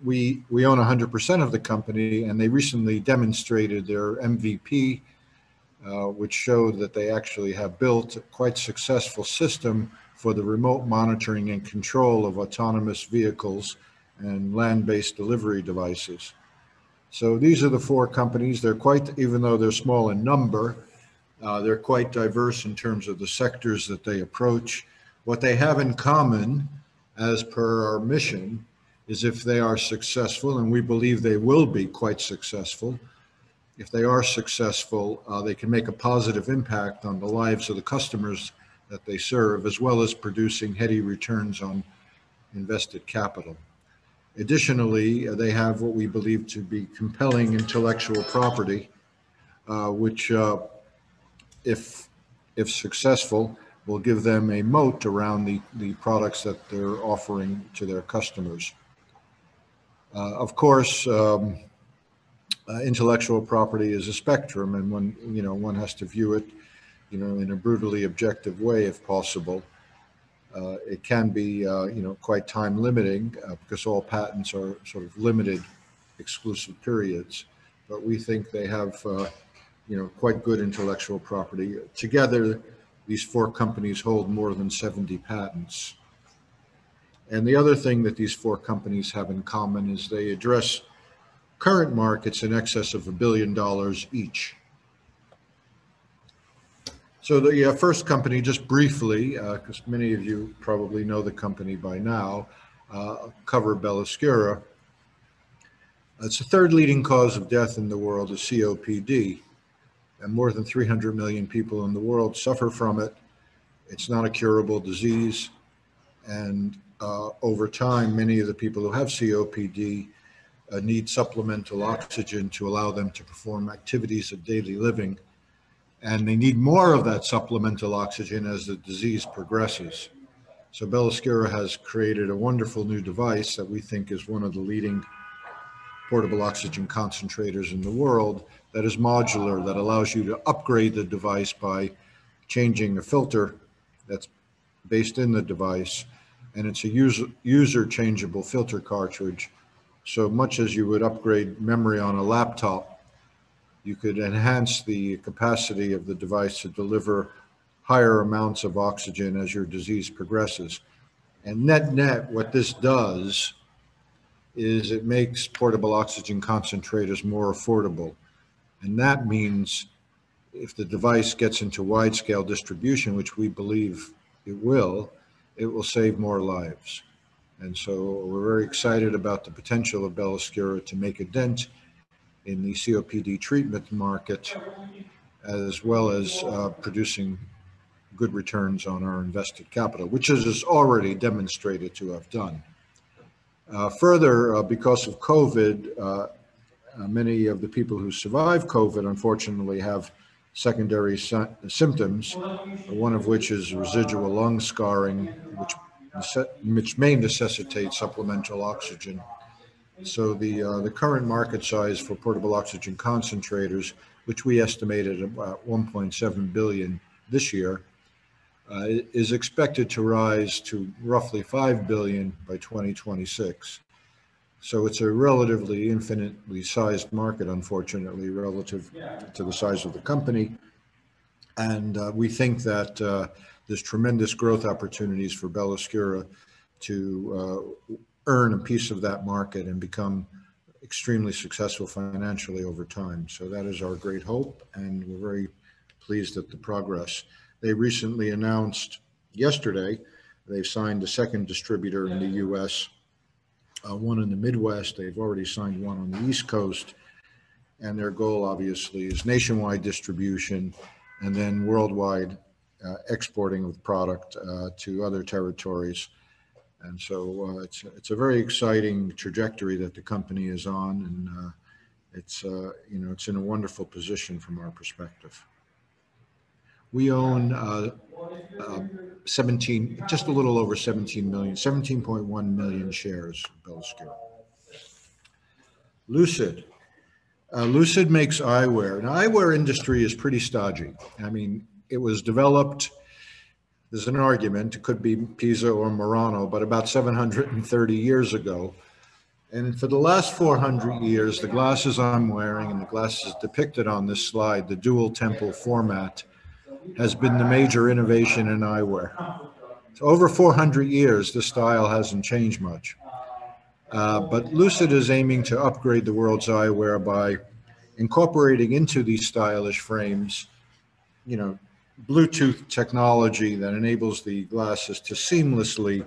D: we own 100% of the company, and they recently demonstrated their MVP, which showed that they actually have built a quite successful system for the remote monitoring and control of autonomous vehicles and land-based delivery devices. So these are the four companies. They're quite, even though they're small in number, they're quite diverse in terms of the sectors that they approach. What they have in common, as per our mission, is if they are successful, and we believe they will be quite successful, if they are successful, they can make a positive impact on the lives of the customers that they serve, as well as producing heady returns on invested capital. Additionally, they have what we believe to be compelling intellectual property, which, if successful, will give them a moat around the products that they're offering to their customers. Of course, intellectual property is a spectrum, and one has to view it, in a brutally objective way, if possible. It can be, quite time limiting because all patents are sort of limited exclusive periods. But we think they have, quite good intellectual property. Together, these four companies hold more than 70 patents. And the other thing that these four companies have in common is they address current markets in excess of $1 billion each. So the first company, just briefly, because many of you probably know the company by now, cover Beloscura. It's the third leading cause of death in the world is COPD, and more than 300 million people in the world suffer from it. It's not a curable disease, and over time, many of the people who have COPD need supplemental oxygen to allow them to perform activities of daily living. And they need more of that supplemental oxygen as the disease progresses. So Beloscura has created a wonderful new device that we think is one of the leading portable oxygen concentrators in the world that is modular, that allows you to upgrade the device by changing a filter that's based in the device. And it's a user changeable filter cartridge. So much as you would upgrade memory on a laptop, you could enhance the capacity of the device to deliver higher amounts of oxygen as your disease progresses. And net, what this does is it makes portable oxygen concentrators more affordable. And that means if the device gets into wide-scale distribution, which we believe it will save more lives. And so we're very excited about the potential of Beloscura to make a dent in the COPD treatment market, as well as producing good returns on our invested capital, which it is already demonstrated to have done. Further, because of COVID, many of the people who survive COVID, unfortunately, have secondary symptoms, one of which is residual lung scarring, which may necessitate supplemental oxygen. So the current market size for portable oxygen concentrators, which we estimated about 1.7 billion this year, is expected to rise to roughly 5 billion by 2026. So it's a relatively infinitely sized market, unfortunately, relative to the size of the company. And we think that there's tremendous growth opportunities for Beloscura to earn a piece of that market and become extremely successful financially over time. So that is our great hope, and we're very pleased at the progress. They recently announced yesterday they've signed a second distributor in the US, one in the Midwest. They've already signed one on the East Coast, and their goal obviously is nationwide distribution and then worldwide exporting of product to other territories. And so it's a very exciting trajectory that the company is on, It's, it's in a wonderful position from our perspective. We own just a little over 17.1 million shares of Bellescura. Lucid. Lucid makes eyewear. Now, eyewear industry is pretty stodgy. I mean, it was developed, there's an argument, it could be Pisa or Murano, but about 730 years ago. And for the last 400 years, the glasses I'm wearing and the glasses depicted on this slide, the dual temple format, has been the major innovation in eyewear. So over 400 years, the style hasn't changed much. But Lucid is aiming to upgrade the world's eyewear by incorporating into these stylish frames, Bluetooth technology that enables the glasses to seamlessly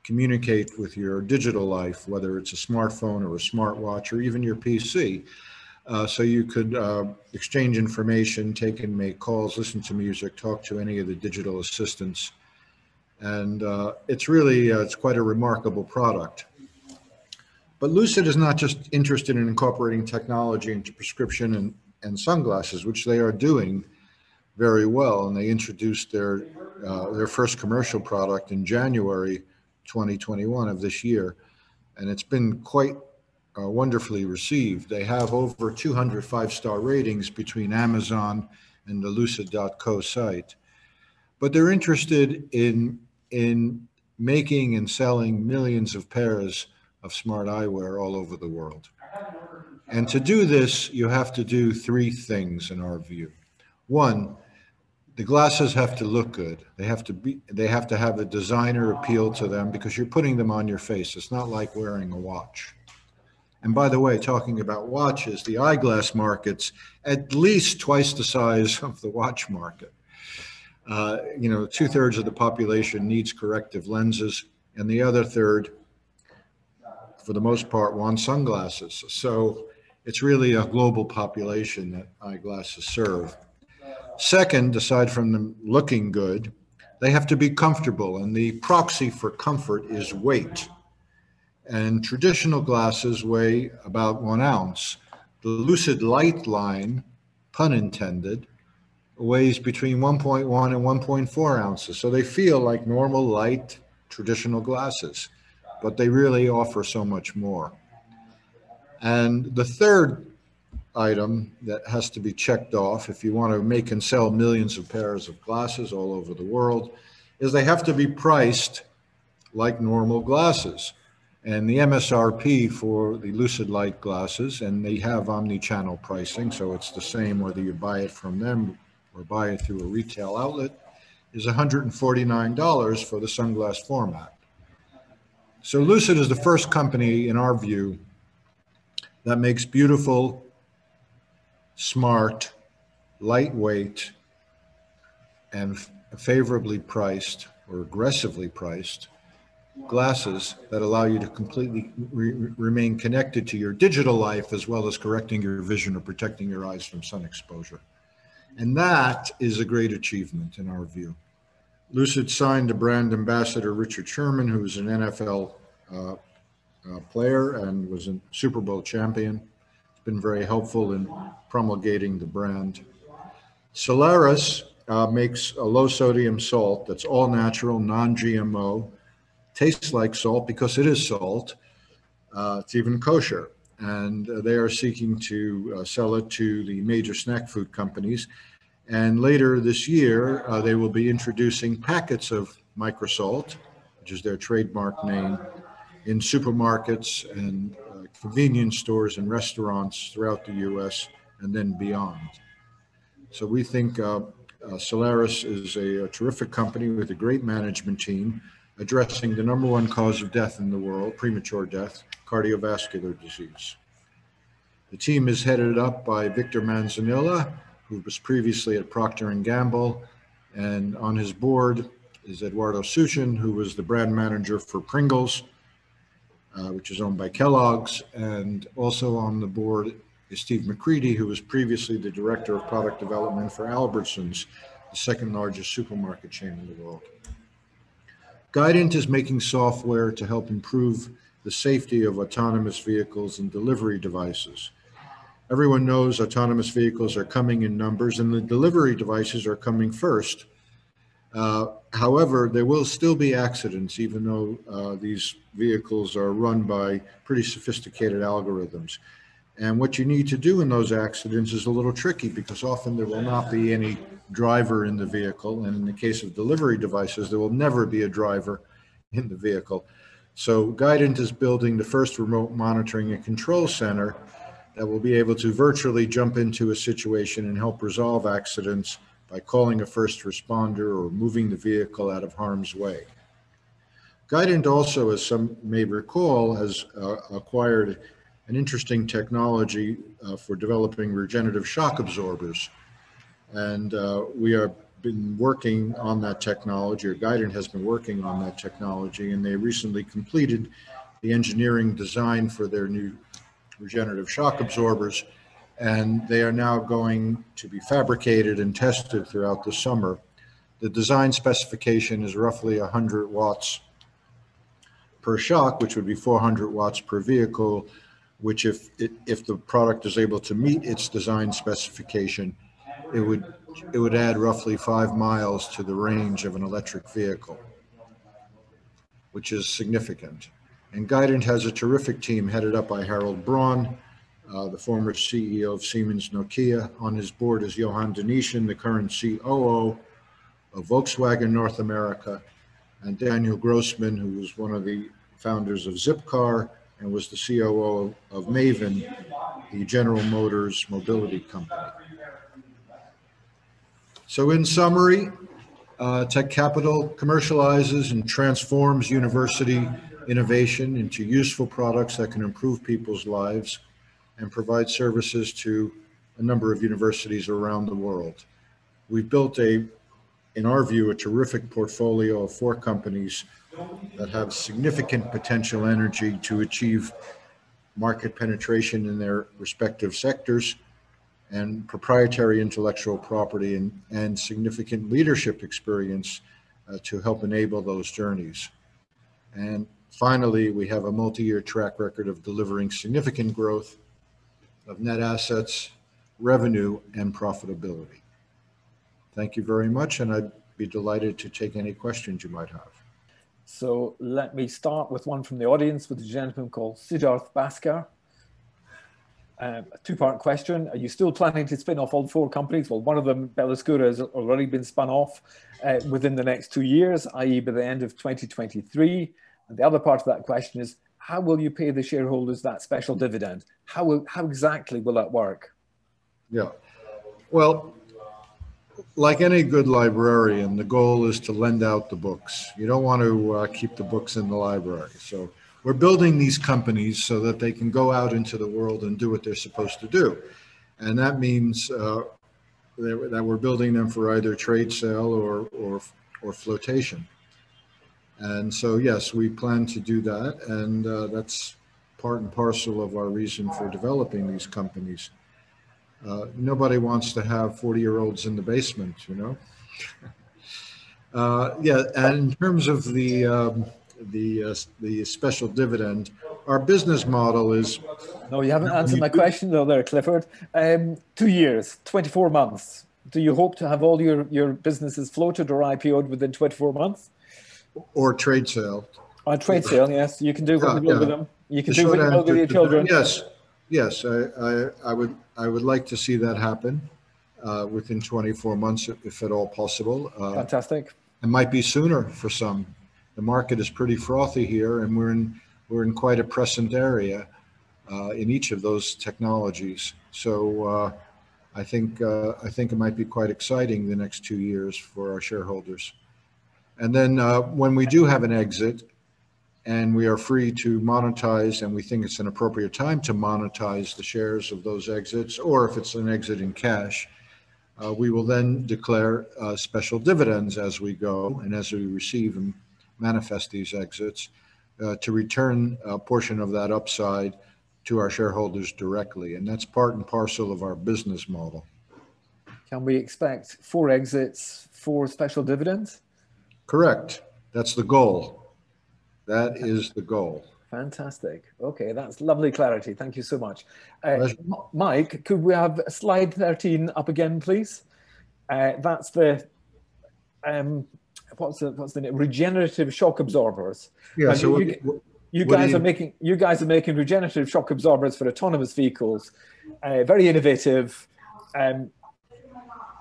D: communicate with your digital life, whether it's a smartphone or a smartwatch or even your PC. So you could exchange information, take and make calls, listen to music, talk to any of the digital assistants. And it's really, it's quite a remarkable product. But Lucid is not just interested in incorporating technology into prescription and sunglasses, which they are doing very well. And they introduced their first commercial product in January 2021 of this year. And it's been quite wonderfully received. They have over 200 five-star ratings between Amazon and the lucid.co site. But they're interested in making and selling millions of pairs of smart eyewear all over the world. And to do this, you have to do three things in our view. One, the glasses have to look good. They have to have a designer appeal to them because you're putting them on your face. It's not like wearing a watch. And by the way, talking about watches, the eyeglass market's at least twice the size of the watch market. 2/3 of the population needs corrective lenses, and the other third, for the most part, want sunglasses. So it's really a global population that eyeglasses serve. Second, aside from them looking good, they have to be comfortable, and the proxy for comfort is weight. And traditional glasses weigh about 1 ounce. The Lucid Light line, pun intended, weighs between 1.1 and 1.4 ounces. So they feel like normal, light, traditional glasses, but they really offer so much more. And the third item that has to be checked off if you want to make and sell millions of pairs of glasses all over the world is they have to be priced like normal glasses. And the MSRP for the Lucid Light glasses, and they have omni-channel pricing, so it's the same whether you buy it from them or buy it through a retail outlet, is $149 for the sunglass format. So Lucid is the first company, in our view, that makes beautiful, smart, lightweight, and favorably priced or aggressively priced glasses that allow you to completely remain connected to your digital life as well as correcting your vision or protecting your eyes from sun exposure. And that is a great achievement in our view. Lucid signed a brand ambassador, Richard Sherman, who was an NFL player and was a Super Bowl champion. It's been very helpful in promulgating the brand. Solaris makes a low sodium salt that's all natural, non-GMO, tastes like salt because it is salt. It's even kosher. And they are seeking to sell it to the major snack food companies. And later this year, they will be introducing packets of microsalt, which is their trademark name, in supermarkets and convenience stores and restaurants throughout the US and then beyond. So we think Solaris is a terrific company with a great management team addressing the #1 cause of death in the world, premature death, cardiovascular disease. The team is headed up by Victor Manzanilla, who was previously at Procter & Gamble, and on his board is Eduardo Suchin, who was the brand manager for Pringles, which is owned by Kellogg's, and also on the board is Steve McCready, who was previously the director of product development for Albertsons, the second largest supermarket chain in the world. Guidant is making software to help improve the safety of autonomous vehicles and delivery devices. Everyone knows autonomous vehicles are coming in numbers, and the delivery devices are coming first. However, there will still be accidents, even though these vehicles are run by pretty sophisticated algorithms. And what you need to do in those accidents is a little tricky, because often there will not be any driver in the vehicle. And in the case of delivery devices, there will never be a driver in the vehicle. So Guidant is building the first remote monitoring and control center that will be able to virtually jump into a situation and help resolve accidents by calling a first responder or moving the vehicle out of harm's way. Guidant also, as some may recall, has acquired an interesting technology for developing regenerative shock absorbers. And we have been working on that technology, or Guidant has been working on that technology, and they recently completed the engineering design for their new regenerative shock absorbers, and they are now going to be fabricated and tested throughout the summer. The design specification is roughly 100 watts per shock, which would be 400 watts per vehicle, which if the product is able to meet its design specification, it would add roughly 5 miles to the range of an electric vehicle, which is significant. And Guidant has a terrific team headed up by Harold Braun, the former CEO of Siemens Nokia. On his board is Johan Denishin, the current COO of Volkswagen North America, and Daniel Grossman, who was one of the founders of Zipcar and was the COO of Maven, the General Motors mobility company. So in summary, Tekcapital commercializes and transforms university innovation into useful products that can improve people's lives and provide services to a number of universities around the world. We've built in our view, a terrific portfolio of 4 companies that have significant potential energy to achieve market penetration in their respective sectors, and proprietary intellectual property and significant leadership experience to help enable those journeys. And finally, we have a multi-year track record of delivering significant growth of net assets, revenue, and profitability. Thank you very much, and I'd be delighted to take any questions you might have.
A: So let me start with one from the audience with a gentleman called Siddharth Bhaskar. A 2-part question. Are you still planning to spin off all 4 companies? Well, one of them, Belaskura, has already been spun off within the next 2 years, i.e. by the end of 2023. And the other part of that question is, how will you pay the shareholders that special dividend? How exactly will that work?
D: Yeah, well, like any good librarian, the goal is to lend out the books. You don't want to keep the books in the library. So we're building these companies so that they can go out into the world and do what they're supposed to do. And that means that we're building them for either trade sale or flotation. And so, yes, we plan to do that. And that's part and parcel of our reason for developing these companies. Nobody wants to have 40-year-olds in the basement, you know? Yeah, and in terms of the special dividend, our business model is...
A: No, you haven't answered my question though there, Clifford. 2 years, 24 months. Do you hope to have all your businesses floated or IPO'd within 24 months?
D: Or trade sale.
A: Or trade sale, yes. You can do what you will with them. You can do what you will with your children.
D: Yes, I would like to see that happen within 24 months, if at all possible.
A: Fantastic.
D: It might be sooner for some. The market is pretty frothy here, and we're in quite a prescient area in each of those technologies. So I think it might be quite exciting the next 2 years for our shareholders. And then when we do have an exit, and we are free to monetize, and we think it's an appropriate time to monetize the shares of those exits, or if it's an exit in cash, we will then declare special dividends as we go and as we receive and manifest these exits to return a portion of that upside to our shareholders directly. And that's part and parcel of our business model.
A: Can we expect 4 exits, 4 special dividends?
D: Correct. That's the goal. That is the goal.
A: Fantastic. Okay, that's lovely clarity. Thank you so much.
D: Pleasure.
A: Mike, could we have slide 13 up again, please? That's the what's the name? Regenerative shock absorbers.
D: Yeah. So
A: you guys are making regenerative shock absorbers for autonomous vehicles. Very innovative. And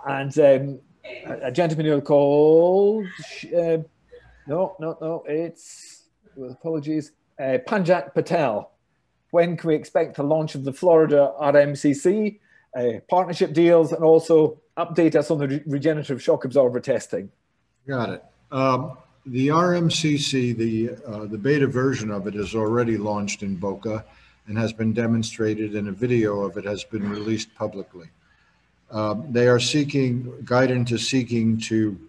A: a gentleman here called it's, apologies, Panjat Patel. When can we expect the launch of the Florida RMCC, partnership deals, and also update us on the regenerative shock absorber testing?
D: Got it. The RMCC, the beta version of it is already launched in Boca and has been demonstrated, and a video of it has been released publicly. They are Glantus is seeking to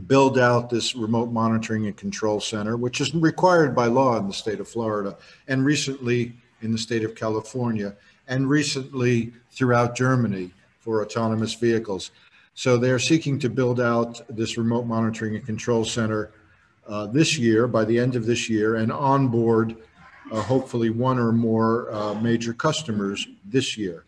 D: build out this remote monitoring and control center, which is required by law in the state of Florida, and recently in the state of California, and recently throughout Germany for autonomous vehicles. So they're seeking to build out this remote monitoring and control center this year, by the end of this year, and onboard hopefully one or more major customers this year.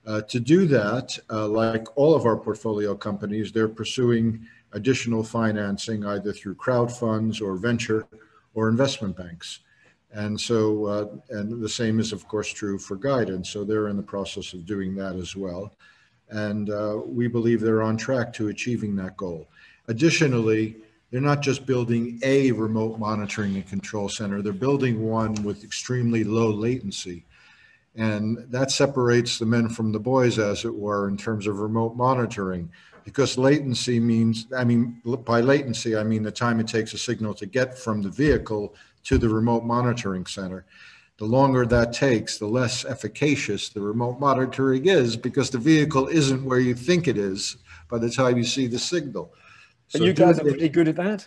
D: To do that, like all of our portfolio companies, they're pursuing additional financing either through crowd funds or venture or investment banks. And so, and the same is of course true for Guidance. So they're in the process of doing that as well. And we believe they're on track to achieving that goal. Additionally, they're not just building a remote monitoring and control center, they're building one with extremely low latency. And that separates the men from the boys, as it were, in terms of remote monitoring, because latency means, by latency, I mean the time it takes a signal to get from the vehicle to the remote monitoring center. The longer that takes, the less efficacious the remote monitoring is, because the vehicle isn't where you think it is by the time you see the signal.
A: So you guys are pretty good at that?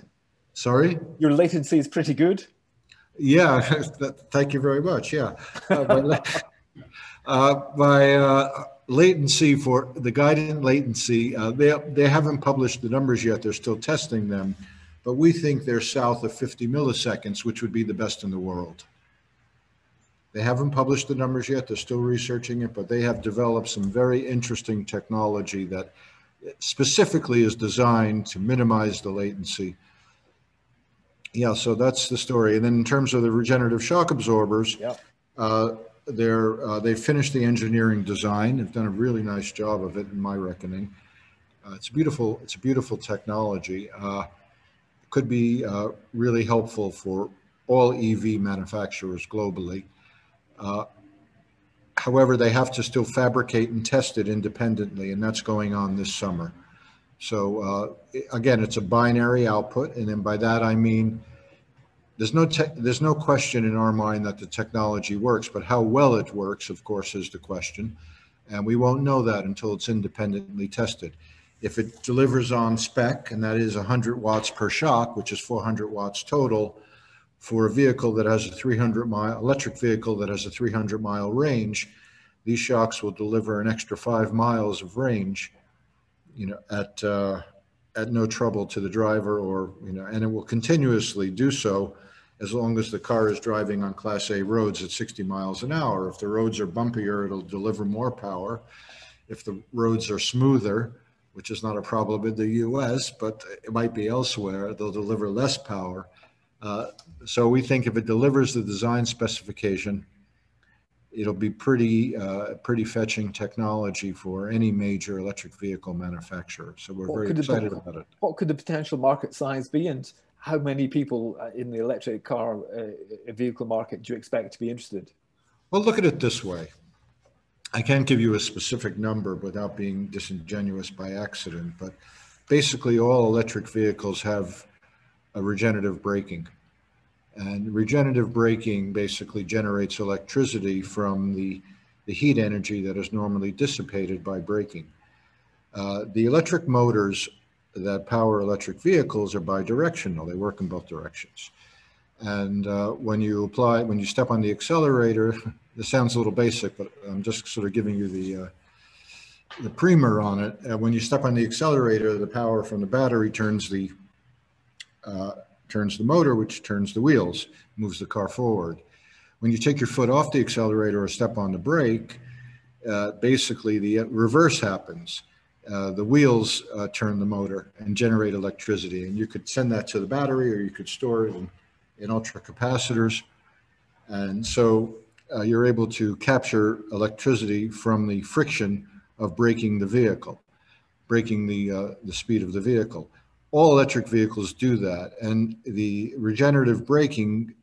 A: Sorry? Your latency is pretty good?
D: Yeah, thank you very much, yeah. Latency, for the Guidance latency, they haven't published the numbers yet, they're still testing them, but we think they're south of 50 milliseconds, which would be the best in the world. They haven't published the numbers yet, they're still researching it, but they have developed some very interesting technology that specifically is designed to minimize the latency. Yeah, so that's the story. And then in terms of the regenerative shock absorbers, they've finished the engineering design. They've done a really nice job of it, in my reckoning. It's a beautiful technology. It could be really helpful for all EV manufacturers globally. However, they have to still fabricate and test it independently, and that's going on this summer. So again, it's a binary output, and then by that I mean there's no question in our mind that the technology works, but how well it works, of course, is the question, and we won't know that until it's independently tested. If it delivers on spec, and that is 100 watts per shock, which is 400 watts total, for a vehicle that has a 300-mile electric vehicle that has a 300-mile range, these shocks will deliver an extra 5 miles of range, at no trouble to the driver, or and it will continuously do so as long as the car is driving on Class A roads at 60 miles an hour. If the roads are bumpier, it'll deliver more power. If the roads are smoother, which is not a problem in the U.S., but it might be elsewhere, they'll deliver less power. So we think if it delivers the design specification, it'll be pretty fetching technology for any major electric vehicle manufacturer. So we're very excited about it.
A: What could the potential market size be, and how many people in the electric car vehicle market do you expect to be interested?
D: Well, look at it this way. I can't give you a specific number without being disingenuous by accident, but basically all electric vehicles have a regenerative braking. And regenerative braking basically generates electricity from the heat energy that is normally dissipated by braking. The electric motors that power electric vehicles are bidirectional. They work in both directions. And when you step on the accelerator, this sounds a little basic, but I'm just sort of giving you the primer on it. When you step on the accelerator, the power from the battery turns the turns the motor, which turns the wheels, moves the car forward. When you take your foot off the accelerator or step on the brake, basically the reverse happens. The wheels turn the motor and generate electricity, and you could send that to the battery, or you could store it in ultracapacitors. And so you're able to capture electricity from the friction of braking the vehicle, braking the speed of the vehicle. All electric vehicles do that, and the regenerative braking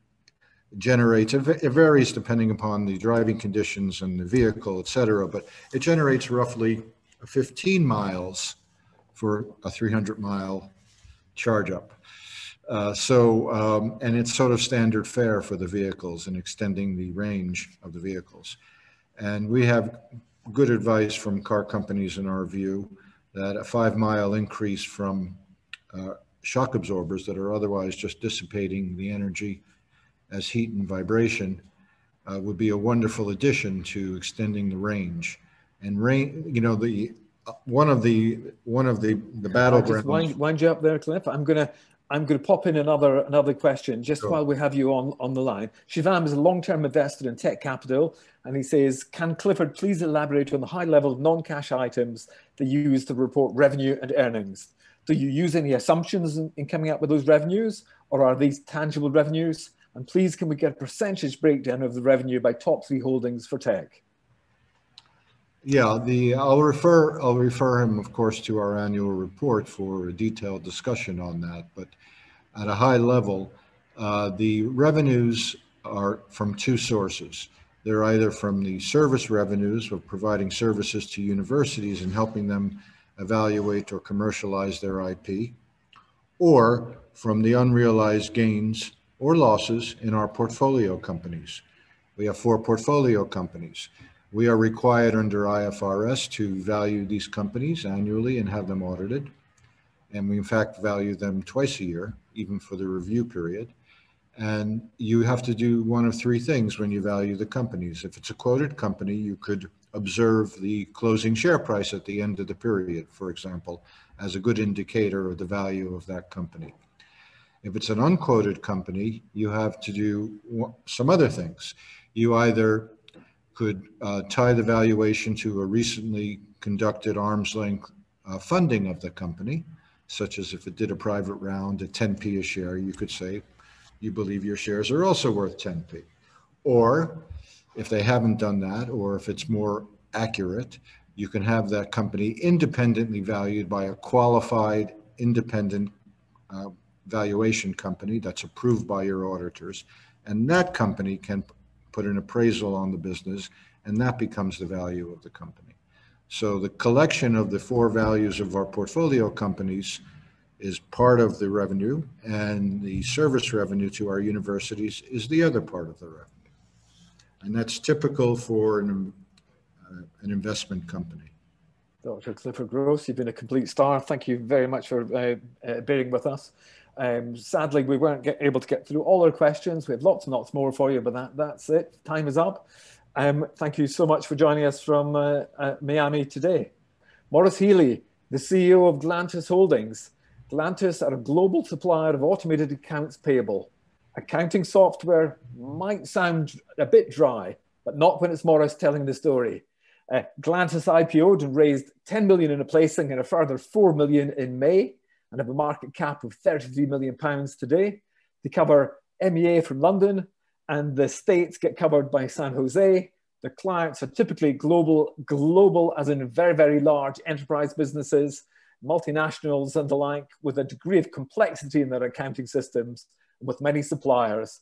D: generates, it varies depending upon the driving conditions and the vehicle, etc., but it generates roughly 15 miles for a 300-mile charge up. And it's sort of standard fare for the vehicles and extending the range of the vehicles. And we have good advice from car companies in our view that a 5-mile increase from shock absorbers that are otherwise just dissipating the energy as heat and vibration would be a wonderful addition to extending the range. And one of the battlegrounds.
A: I'll just wind you up there, Cliff. I'm gonna pop in another question just While we have you on the line. Shivam is a long-term investor in Tekcapital, and he says, "Can Clifford please elaborate on the high-level non-cash items they use to report revenue and earnings? Do you use any assumptions in coming up with those revenues, or are these tangible revenues? And please, can we get a percentage breakdown of the revenue by top 3 holdings for tech?"
D: Yeah, I'll refer him, of course, to our annual report for a detailed discussion on that. But at a high level, the revenues are from 2 sources. They're either from the service revenues of providing services to universities and helping them evaluate or commercialize their IP, or from the unrealized gains or losses in our portfolio companies. We have 4 portfolio companies. We are required under IFRS to value these companies annually and have them audited. And we in fact value them twice a year, even for the review period. And you have to do one of 3 things when you value the companies. If it's a quoted company, you could observe the closing share price at the end of the period, for example, as a good indicator of the value of that company. If it's an unquoted company, you have to do some other things. You either could tie the valuation to a recently conducted arm's length funding of the company, such as if it did a private round at 10p a share, you could say you believe your shares are also worth 10p. Or if they haven't done that, or if it's more accurate, you can have that company independently valued by a qualified independent valuation company that's approved by your auditors, and that company can put an appraisal on the business, and that becomes the value of the company. So the collection of the 4 values of our portfolio companies is part of the revenue, and the service revenue to our universities is the other part of the revenue. And that's typical for an investment company.
A: Dr. Clifford Gross, you've been a complete star. Thank you very much for bearing with us. Sadly, we weren't able to get through all our questions. We have lots and lots more for you, but that's it. Time is up. Thank you so much for joining us from Miami today. Maurice Healy, the CEO of Glantus Holdings. Glantus are a global supplier of automated accounts payable. Accounting software might sound a bit dry, but not when it's Maurice telling the story. Glantus IPO'd and raised 10 million in a placing and a further 4 million in May, and have a market cap of £33 million today. They cover MEA from London, and the States get covered by San Jose. The clients are typically global as in very, very large enterprise businesses, multinationals and the like, with a degree of complexity in their accounting systems, with many suppliers.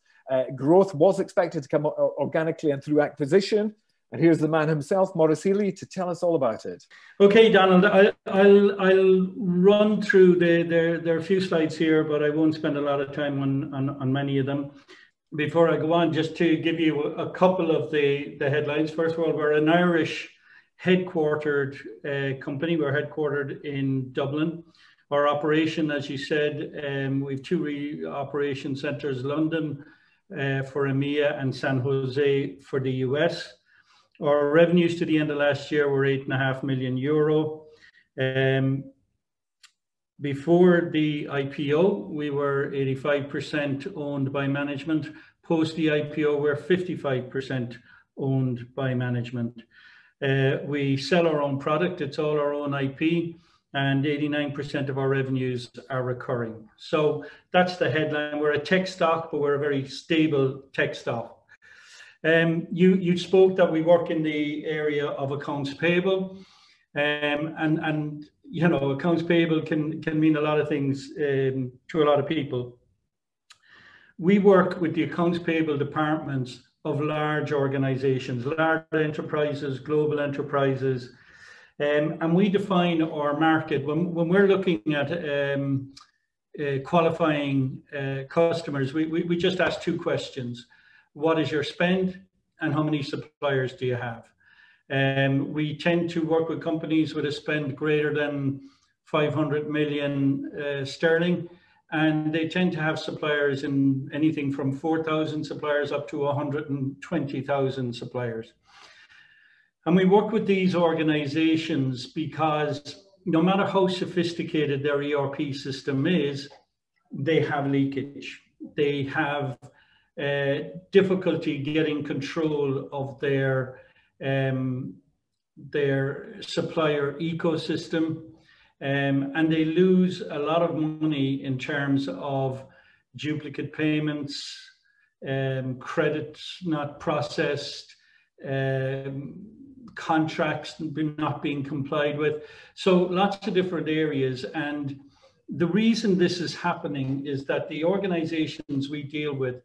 A: Growth was expected to come organically and through acquisition. And here's the man himself, Maurice Healy, to tell us all about it.
E: Okay, Donald, I'll run through there are a few slides here, but I won't spend a lot of time on many of them. Before I go on, just to give you a couple of the headlines. First of all, we're an Irish headquartered company. We're headquartered in Dublin. Our operation, as you said, we have 2 operation centres, London for EMEA and San Jose for the US. Our revenues to the end of last year were €8.5 million. Before the IPO, we were 85% owned by management. Post the IPO, we're 55% owned by management. We sell our own product, it's all our own IP, and 89% of our revenues are recurring. So that's the headline. We're a tech stock, but we're a very stable tech stock. You spoke that we work in the area of accounts payable, and you know, accounts payable can mean a lot of things to a lot of people. We work with the accounts payable departments of large organizations, large enterprises, global enterprises, and we define our market. When we're looking at qualifying customers, we just ask two questions. What is your spend, and how many suppliers do you have? We tend to work with companies with a spend greater than 500 million sterling, and they tend to have suppliers in anything from 4,000 suppliers up to 120,000 suppliers. And we work with these organizations because no matter how sophisticated their ERP system is, they have leakage. They have difficulty getting control of their supplier ecosystem, and they lose a lot of money in terms of duplicate payments, credits not processed, contracts not being complied with. So lots of different areas. And the reason this is happening is that the organizations we deal with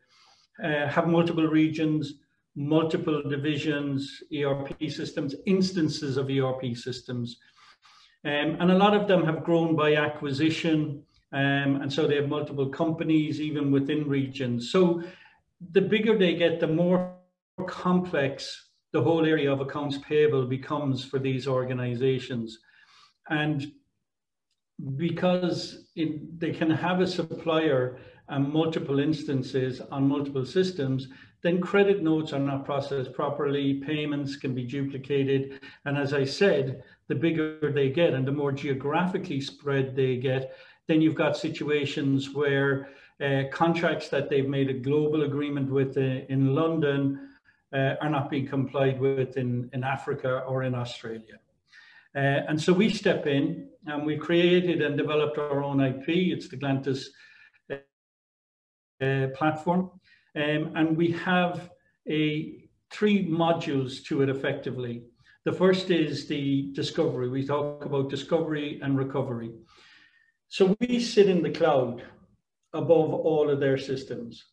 E: have multiple regions, multiple divisions, ERP systems, instances of ERP systems. And a lot of them have grown by acquisition. And so they have multiple companies, even within regions. So the bigger they get, the more complex the whole area of accounts payable becomes for these organizations. And because they can have a supplier and multiple instances on multiple systems, then credit notes are not processed properly, payments can be duplicated. And as I said, the bigger they get and the more geographically spread they get, then you've got situations where contracts that they've made a global agreement with in London are not being complied with in Africa or in Australia. And so we step in and we created and developed our own IP. It's the Glantus platform. And we have three modules to it effectively. The first is the discovery. We talk about discovery and recovery. So we sit in the cloud above all of their systems,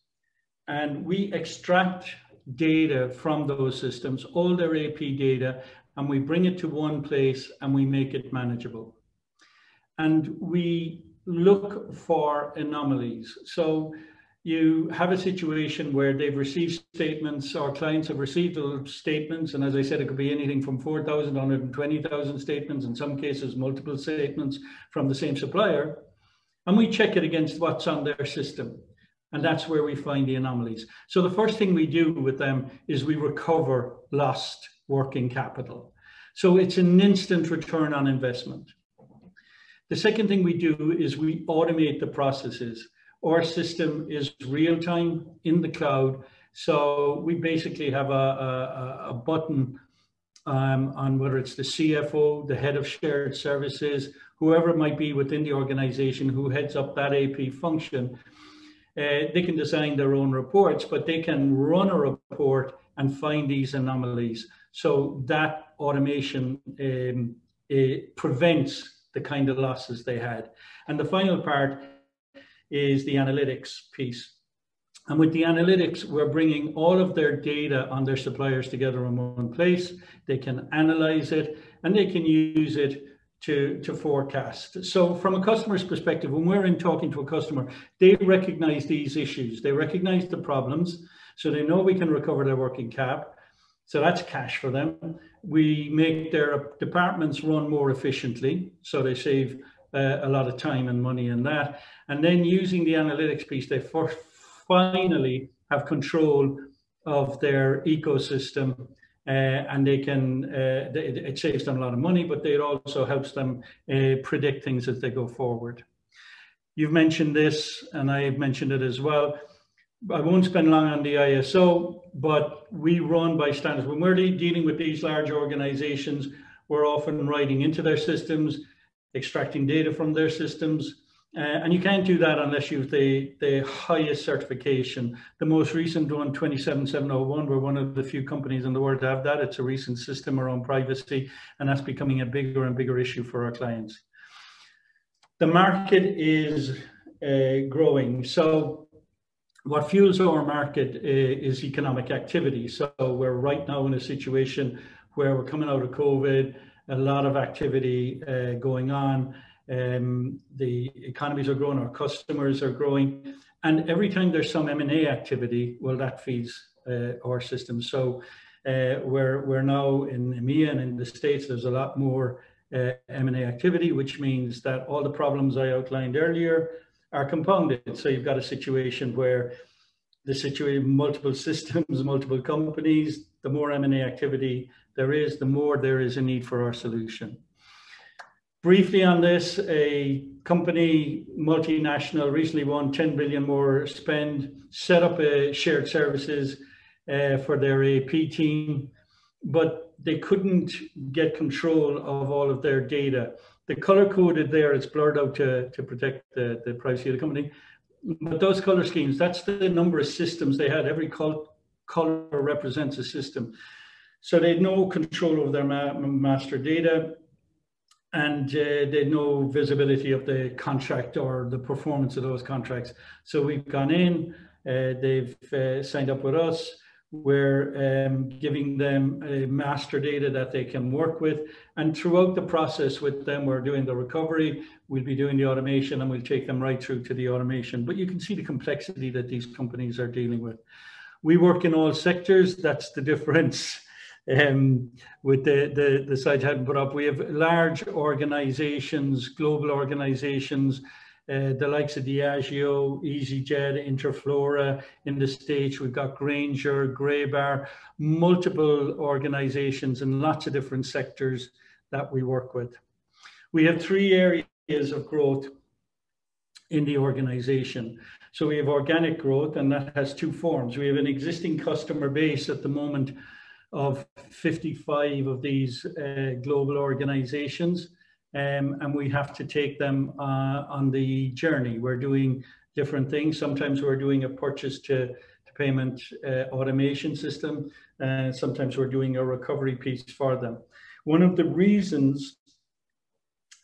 E: and we extract data from those systems, all their AP data, and we bring it to one place and we make it manageable. And we look for anomalies. So you have a situation where they've received statements, or clients have received those statements, and as I said, it could be anything from 4,000 to 120,000 statements, in some cases multiple statements from the same supplier, and we check it against what's on their system. And that's where we find the anomalies. So the first thing we do with them is we recover lost working capital. So it's an instant return on investment. The second thing we do is we automate the processes. Our system is real time in the cloud. So we basically have a button on whether it's the CFO, the head of shared services, whoever it might be within the organization who heads up that AP function. They can design their own reports, but they can run a report and find these anomalies. So that automation prevents the kind of losses they had. And the final part is the analytics piece. And with the analytics, we're bringing all of their data on their suppliers together in one place. They can analyze it and they can use it to forecast. So from a customer's perspective, when we're in talking to a customer, they recognize these issues. They recognize the problems. So they know we can recover their working cap. So that's cash for them. We make their departments run more efficiently. So they save a lot of time and money in that. And then using the analytics piece, they finally have control of their ecosystem, and they can, it saves them a lot of money, but it also helps them predict things as they go forward. You've mentioned this, and I've mentioned it as well. I won't spend long on the ISO, but we run by standards. When we're dealing with these large organizations, we're often writing into their systems, extracting data from their systems, and you can't do that unless you have the highest certification. The most recent one, 27701, we're one of the few companies in the world to have that. It's a recent system around privacy, and that's becoming a bigger and bigger issue for our clients. The market is growing. So what fuels our market is economic activity. So we're right now in a situation where we're coming out of COVID, a lot of activity going on. The economies are growing, our customers are growing. And every time there's some M&A activity, well, that feeds our system. So we're now in EMEA and in the States, there's a lot more M&A activity, which means that all the problems I outlined earlier are compounded. So you've got a situation where multiple systems, multiple companies, the more M&A activity there is, the more there is a need for our solution. Briefly on this, a company, multinational, recently won 10 billion more spend, set up a shared services for their AP team, but they couldn't get control of all of their data. The color coded there, it's blurred out to protect the privacy of the company. But those color schemes, that's the number of systems they had. Every color represents a system. So they had no control over their master data, and they had no visibility of the contract or the performance of those contracts. So we've gone in, they've signed up with us. We're giving them a master data that they can work with. And throughout the process with them, we're doing the recovery, we'll be doing the automation, and we'll take them right through to the automation. But you can see the complexity that these companies are dealing with. We work in all sectors. That's the difference with the slides I hadn't put up. We have large organizations, global organizations, the likes of Diageo, EasyJet, Interflora in the States. We've got Grainger, Graybar, multiple organizations in lots of different sectors that we work with. We have 3 areas of growth in the organization. So we have organic growth, and that has 2 forms. We have an existing customer base at the moment of 55 of these global organizations. And we have to take them on the journey. We're doing different things. Sometimes we're doing a purchase to payment automation system. Sometimes we're doing a recovery piece for them. One of the reasons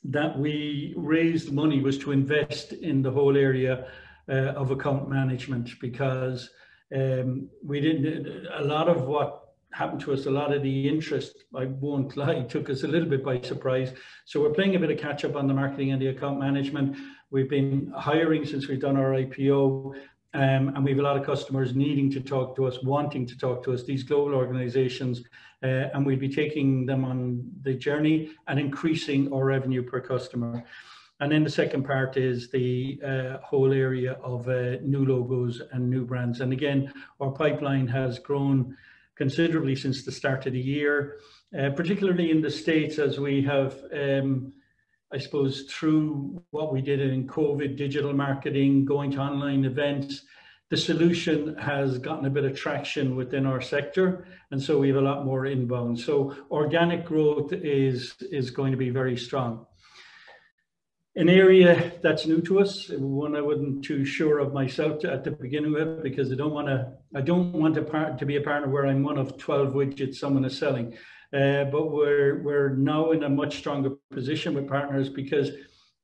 E: that we raised money was to invest in the whole area of account management, because we didn't, a lot of what happened to us, a lot of the interest, I won't lie, took us a little bit by surprise. So we're playing a bit of catch up on the marketing and the account management. We've been hiring since we've done our IPO, and we have a lot of customers needing to talk to us, wanting to talk to us, these global organizations, and we'll be taking them on the journey and increasing our revenue per customer. And then the second part is the whole area of new logos and new brands. And again, our pipeline has grown considerably since the start of the year, particularly in the States, as we have, I suppose, through what we did in COVID, digital marketing, going to online events, the solution has gotten a bit of traction within our sector. And so we have a lot more inbound. So organic growth is going to be very strong. An area that's new to us, one I wasn't too sure of myself at the beginning with, because I don't want to be a partner where I'm one of 12 widgets someone is selling. But we're now in a much stronger position with partners, because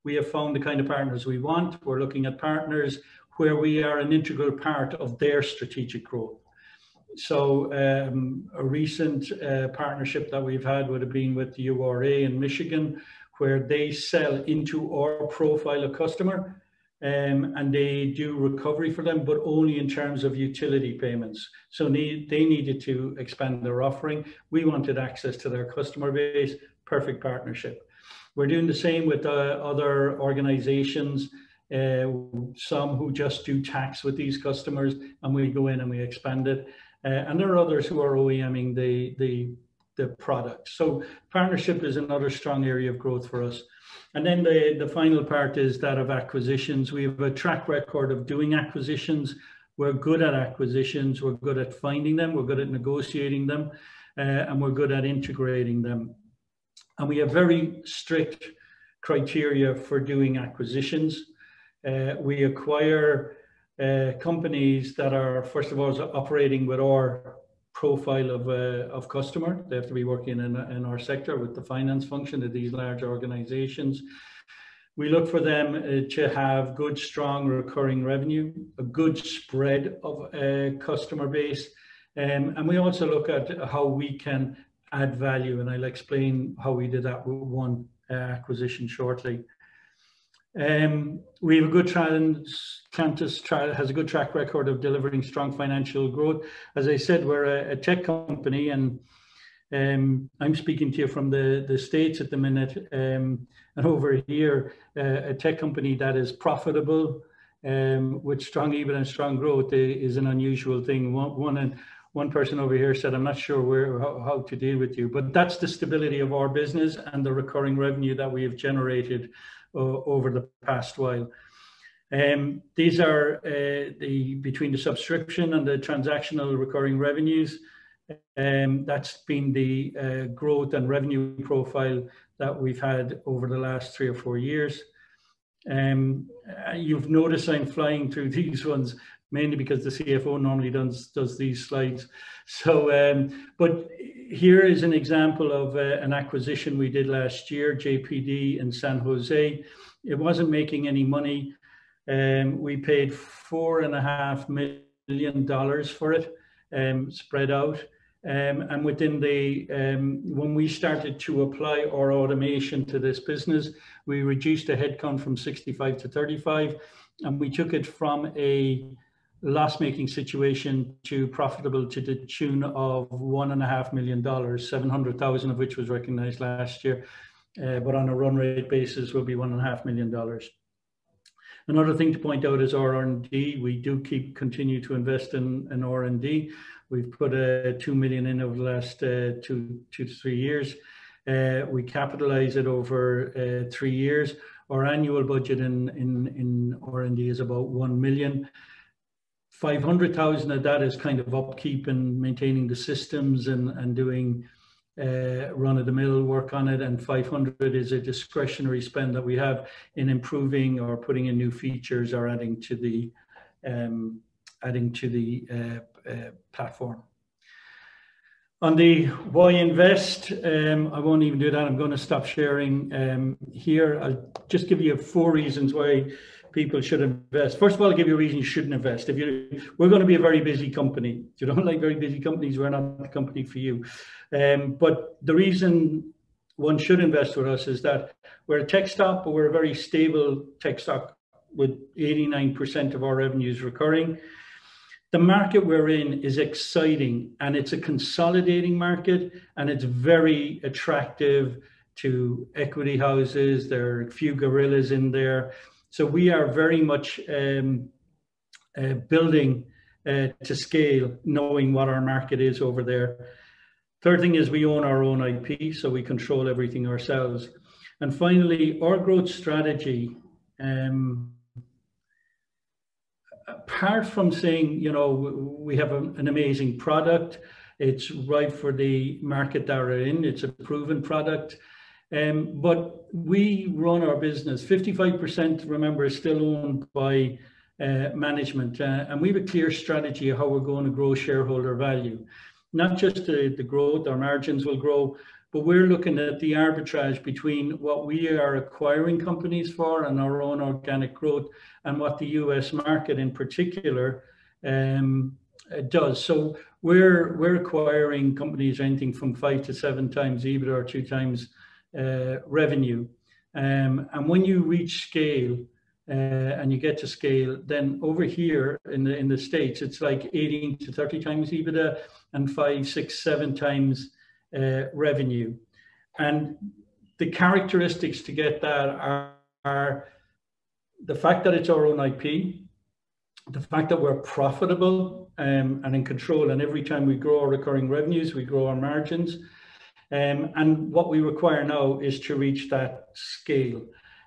E: we have found the kind of partners we want. We're looking at partners where we are an integral part of their strategic growth. So a recent partnership that we've had would have been with the URA in Michigan, where they sell into our profile of customer, and they do recovery for them, but only in terms of utility payments. So they needed to expand their offering. We wanted access to their customer base, perfect partnership. We're doing the same with other organizations, some who just do tax with these customers, and we go in and we expand it. And there are others who are OEMing the the product. So partnership is another strong area of growth for us. And then the final part is that of acquisitions. We have a track record of doing acquisitions. We're good at acquisitions. We're good at finding them. We're good at negotiating them. And we're good at integrating them. And we have very strict criteria for doing acquisitions. We acquire companies that are, first of all, operating with our profile of customer. They have to be working in our sector with the finance function of these large organizations. We look for them to have good, strong recurring revenue, a good spread of customer base. And we also look at how we can add value. And I'll explain how we did that with one acquisition shortly. We have a good Glantus has a good track record of delivering strong financial growth. As I said, we're a tech company, and I'm speaking to you from the States at the minute, and over here, a tech company that is profitable with strong EBIT and strong growth is an unusual thing. One person over here said, I'm not sure how to deal with you, but that's the stability of our business and the recurring revenue that we have generated over the past while. These are between the subscription and the transactional recurring revenues. That's been the growth and revenue profile that we've had over the last 3 or 4 years. You've noticed I'm flying through these ones mainly because the CFO normally does these slides. So, but here is an example of an acquisition we did last year, JPD in San Jose. It wasn't making any money. We paid $4.5 million for it, spread out. And within when we started to apply our automation to this business, we reduced the headcount from 65 to 35, and we took it from a loss-making situation to profitable to the tune of $1.5 million, 700,000 of which was recognized last year, but on a run rate basis will be $1.5 million. Another thing to point out is our R&D. We do continue to invest in R&D. We've put $2 million in over the last 2 to 3 years. We capitalize it over 3 years. Our annual budget in R&D is about $1 million. 500,000 of that is kind of upkeep and maintaining the systems and doing run-of-the-mill work on it, and 500 is a discretionary spend that we have in improving or putting in new features or adding to the platform. On the why invest, I won't even do that. I'm going to stop sharing here. I'll just give you 4 reasons why people should invest. First of all, I'll give you a reason you shouldn't invest. We're going to be a very busy company. If you don't like very busy companies, we're not the company for you. But the reason one should invest with us is that we're a tech stock, but we're a very stable tech stock with 89% of our revenues recurring. The market we're in is exciting, and it's a consolidating market, and it's very attractive to equity houses. There are a few gorillas in there. So we are very much building to scale, knowing what our market is over there. Third thing is we own our own IP, so we control everything ourselves. And finally, our growth strategy, apart from saying, you know, we have an amazing product, it's right for the market that we're in, it's a proven product. But we run our business, 55%, remember, is still owned by management. And we have a clear strategy of how we're going to grow shareholder value. Not just the growth, our margins will grow, but we're looking at the arbitrage between what we are acquiring companies for and our own organic growth, and what the US market in particular does. So we're acquiring companies anything from 5 to 7 times EBITDA or 2 times revenue. And when you reach scale and you get to scale, then over here in the States, it's like 18 to 30 times EBITDA and 5, 6, 7 times revenue. And the characteristics to get that are the fact that it's our own IP, the fact that we're profitable and in control, and every time we grow our recurring revenues, we grow our margins. And what we require now is to reach that scale.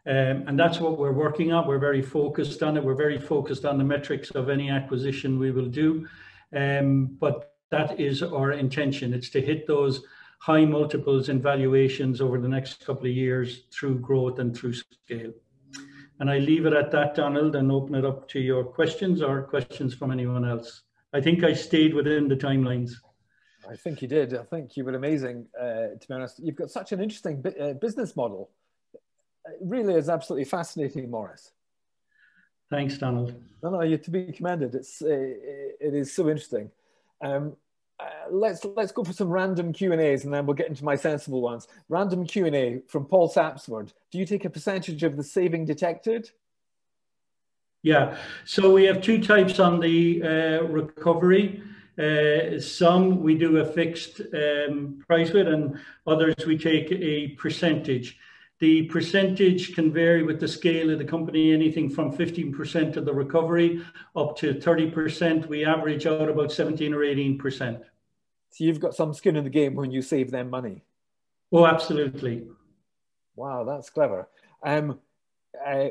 E: And that's what we're working on. We're very focused on it. We're very focused on the metrics of any acquisition we will do. But that is our intention. It's to hit those high multiples and valuations over the next couple of years through growth and through scale. And I leave it at that, Donald, and open it up to your questions or questions from anyone else. I think I stayed within the timelines.
A: I think you did. I think you were amazing, to be honest. You've got such an interesting business model. It really is absolutely fascinating, Maurice.
E: Thanks, Donald.
A: No, you're to be commended. It is so interesting. Let's go for some random Q&As, and then we'll get into my sensible ones. Random Q&A from Paul Sapsford. Do you take a percentage of the saving detected?
E: Yeah, so we have two types on the recovery. Some we do a fixed price with, and others we take a percentage. The percentage can vary with the scale of the company, anything from 15% of the recovery up to 30%. We average out about 17 or 18%.
A: So you've got some skin in the game when you save them money.
E: Oh, absolutely.
A: Wow, that's clever.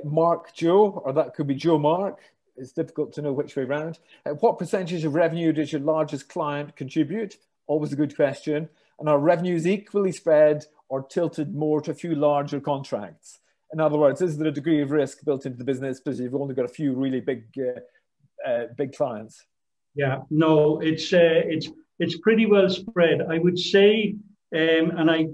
A: Mark Joe, or that could be Joe Mark. It's difficult to know which way round. What percentage of revenue does your largest client contribute? Always a good question. And are revenues equally spread or tilted more to a few larger contracts? In other words, is there a degree of risk built into the business because you've only got a few really big clients? Yeah,
E: no, it's pretty well spread. I would say, and I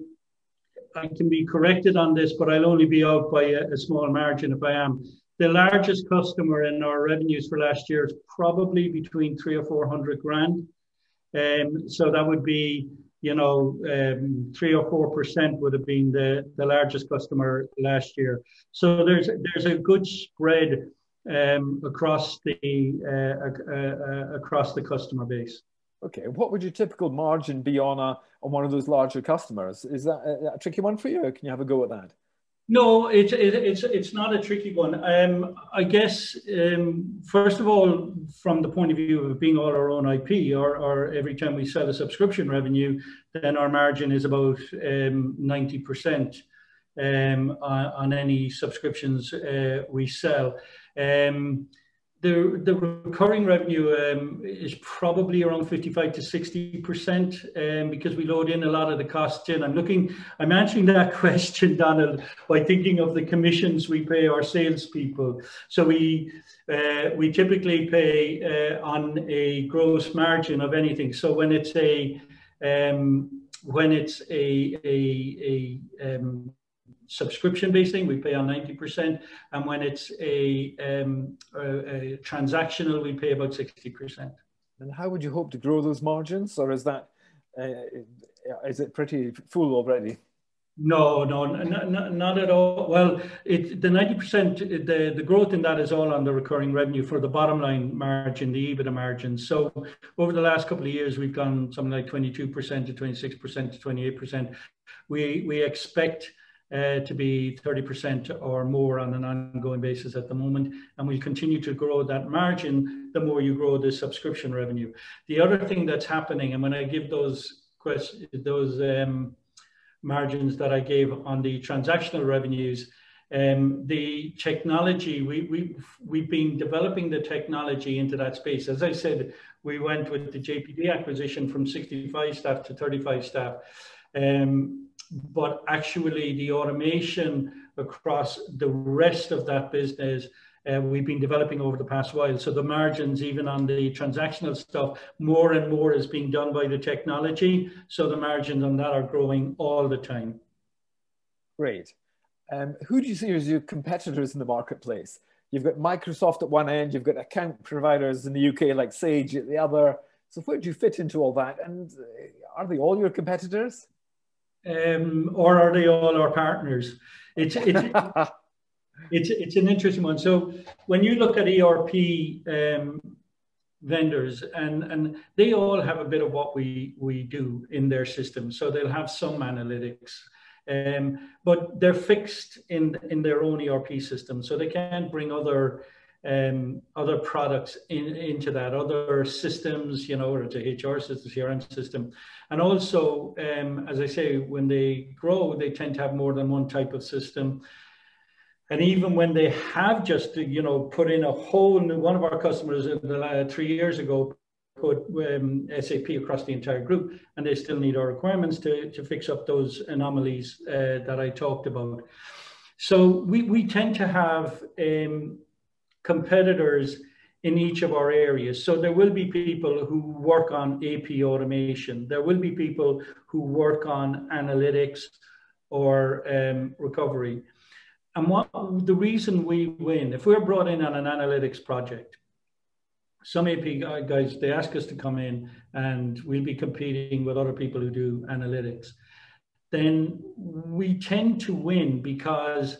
E: can be corrected on this, but I'll only be out by a small margin if I am. The largest customer in our revenues for last year is probably between 300 or 400 grand. So that would be, 3 or 4% would have been the largest customer last year. So there's a good spread across the customer base.
A: Okay, what would your typical margin be on one of those larger customers? Is that a tricky one for you, or can you have a go at that?
E: No, it's not a tricky one. I guess, first of all, from the point of view of being all our own IP, or every time we sell a subscription revenue, then our margin is about 90% on any subscriptions we sell. The recurring revenue is probably around 55 to 60% because we load in a lot of the costs in. I'm answering that question, Donald, by thinking of the commissions we pay our salespeople. So we typically pay on a gross margin of anything. So when it's a subscription-based thing, we pay on 90%, and when it's a transactional, we pay about 60%.
A: And how would you hope to grow those margins, or is it pretty full already?
E: No, not at all. Well, the 90%, the growth in that is all on the recurring revenue for the bottom line margin, the EBITDA margin. So over the last couple of years, we've gone something like 22% to 26% to 28%. We expect to be 30% or more on an ongoing basis at the moment, and we'll continue to grow that margin the more you grow the subscription revenue. The other thing that's happening, and when I give those margins that I gave on the transactional revenues, the technology, we've been developing the technology into that space. As I said, we went with the JPD acquisition from 65 staff to 35 staff. But actually the automation across the rest of that business, we've been developing over the past while. So the margins, even on the transactional stuff, more and more is being done by the technology. So the margins on that are growing all the time.
A: Great. Who do you see as your competitors in the marketplace? You've got Microsoft at one end, you've got account providers in the UK like Sage at the other. So where do you fit into all that? And are they all your competitors?
E: Or are they all our partners? It's an interesting one. So when you look at ERP vendors, and they all have a bit of what we do in their system. So they'll have some analytics, but they're fixed in their own ERP system. So they can't bring other other products into that, other systems, you know, or it's a HR system, CRM system. And also, as I say, when they grow, they tend to have more than one type of system. And even when they have just, you know, put in a whole new, one of our customers 3 years ago put SAP across the entire group, and they still need our requirements to fix up those anomalies that I talked about. So we tend to have competitors in each of our areas. So there will be people who work on AP automation. There will be people who work on analytics or recovery. And the reason we win, if we're brought in on an analytics project, some AP guys, they ask us to come in and we'll be competing with other people who do analytics. Then we tend to win because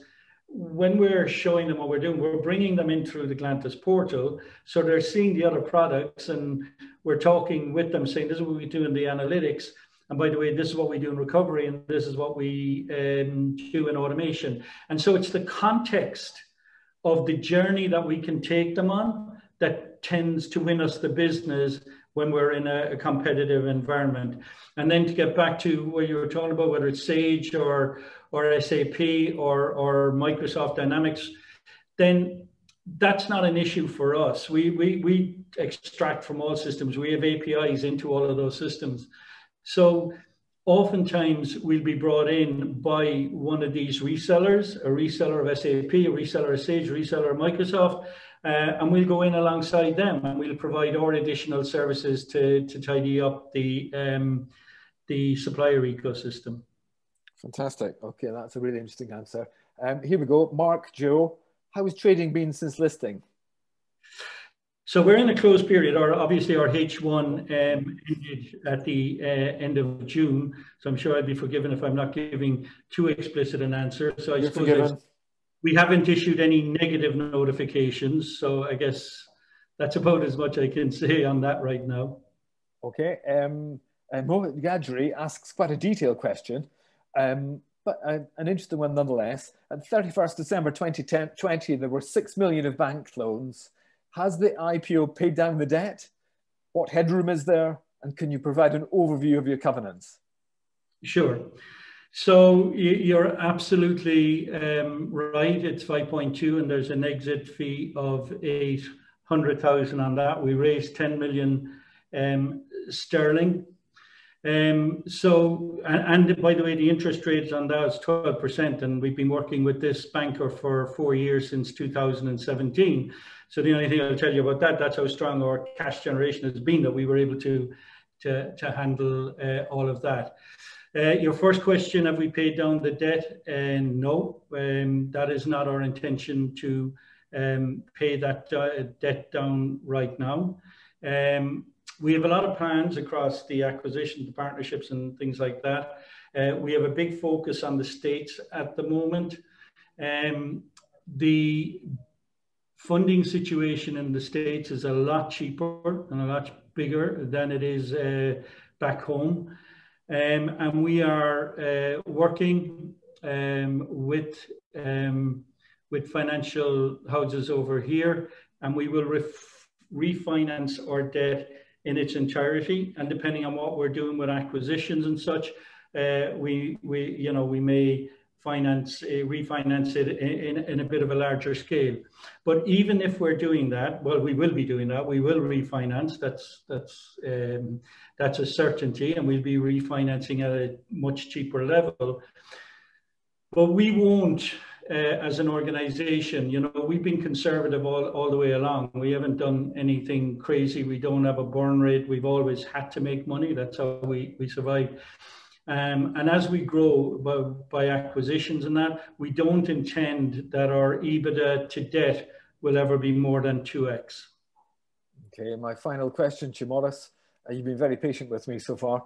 E: when we're showing them what we're doing, we're bringing them in through the Glantus portal. So they're seeing the other products and we're talking with them saying, this is what we do in the analytics. And by the way, this is what we do in recovery, and this is what we do in automation. And so it's the context of the journey that we can take them on that tends to win us the business when we're in a competitive environment. And then to get back to what you were talking about, whether it's Sage or SAP or Microsoft Dynamics, then that's not an issue for us. We extract from all systems. We have APIs into all of those systems. So oftentimes we'll be brought in by one of these resellers, a reseller of SAP, a reseller of Sage, a reseller of Microsoft, and we'll go in alongside them and we'll provide our additional services to tidy up the supplier ecosystem.
A: Fantastic. Okay, that's a really interesting answer. Here we go. Mark, Joe, how has trading been since listing?
E: So we're in a closed period. Obviously our H1 ended at the end of June. So I'm sure I'd be forgiven if I'm not giving too explicit an answer. So I suppose we haven't issued any negative notifications. So I guess that's about as much I can say on that right now. Okay.
A: Mohit Gadri asks quite a detailed question, but an interesting one nonetheless. At 31st December 2020, there were 6 million of bank loans. Has the IPO paid down the debt? What headroom is there? And can you provide an overview of your covenants?
E: Sure. So you're absolutely right. It's 5.2 and there's an exit fee of 800,000 on that. We raised 10 million sterling. So, and by the way, the interest rates on that is 12%, and we've been working with this banker for 4 years, since 2017. So the only thing I'll tell you about that, that's how strong our cash generation has been, that we were able to handle all of that. Your first question, have we paid down the debt? No, that is not our intention to pay that debt down right now. We have a lot of plans across the acquisition, the partnerships and things like that. We have a big focus on the States at the moment. The funding situation in the States is a lot cheaper and a lot bigger than it is back home. And we are working with financial houses over here, and we will refinance our debt in its entirety. And depending on what we're doing with acquisitions and such, we may refinance it in a bit of a larger scale. But even if we're doing that, well, we will be doing that. We will refinance. That's a certainty, and we'll be refinancing at a much cheaper level. But we won't, as an organization, you know, we've been conservative all the way along. We haven't done anything crazy. We don't have a burn rate. We've always had to make money. That's how we survive. And as we grow by acquisitions and that, we don't intend that our EBITDA to debt will ever be more than 2x.
A: Okay, my final question to Maurice. You've been very patient with me so far.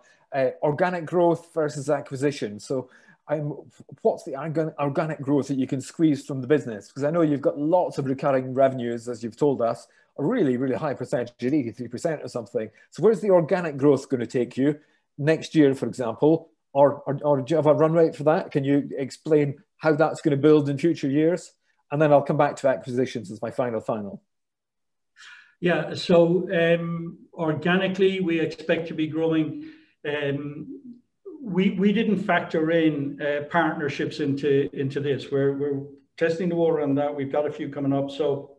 A: Organic growth versus acquisition. So what's the organic growth that you can squeeze from the business? Because I know you've got lots of recurring revenues, as you've told us, a really, really high percentage, 83% or something. So where's the organic growth going to take you next year, for example? Or do you have a run rate for that? Can you explain how that's going to build in future years? And then I'll come back to acquisitions as my final.
E: Yeah, so organically, we expect to be growing. We didn't factor in partnerships into this. We're testing the water on that. We've got a few coming up. So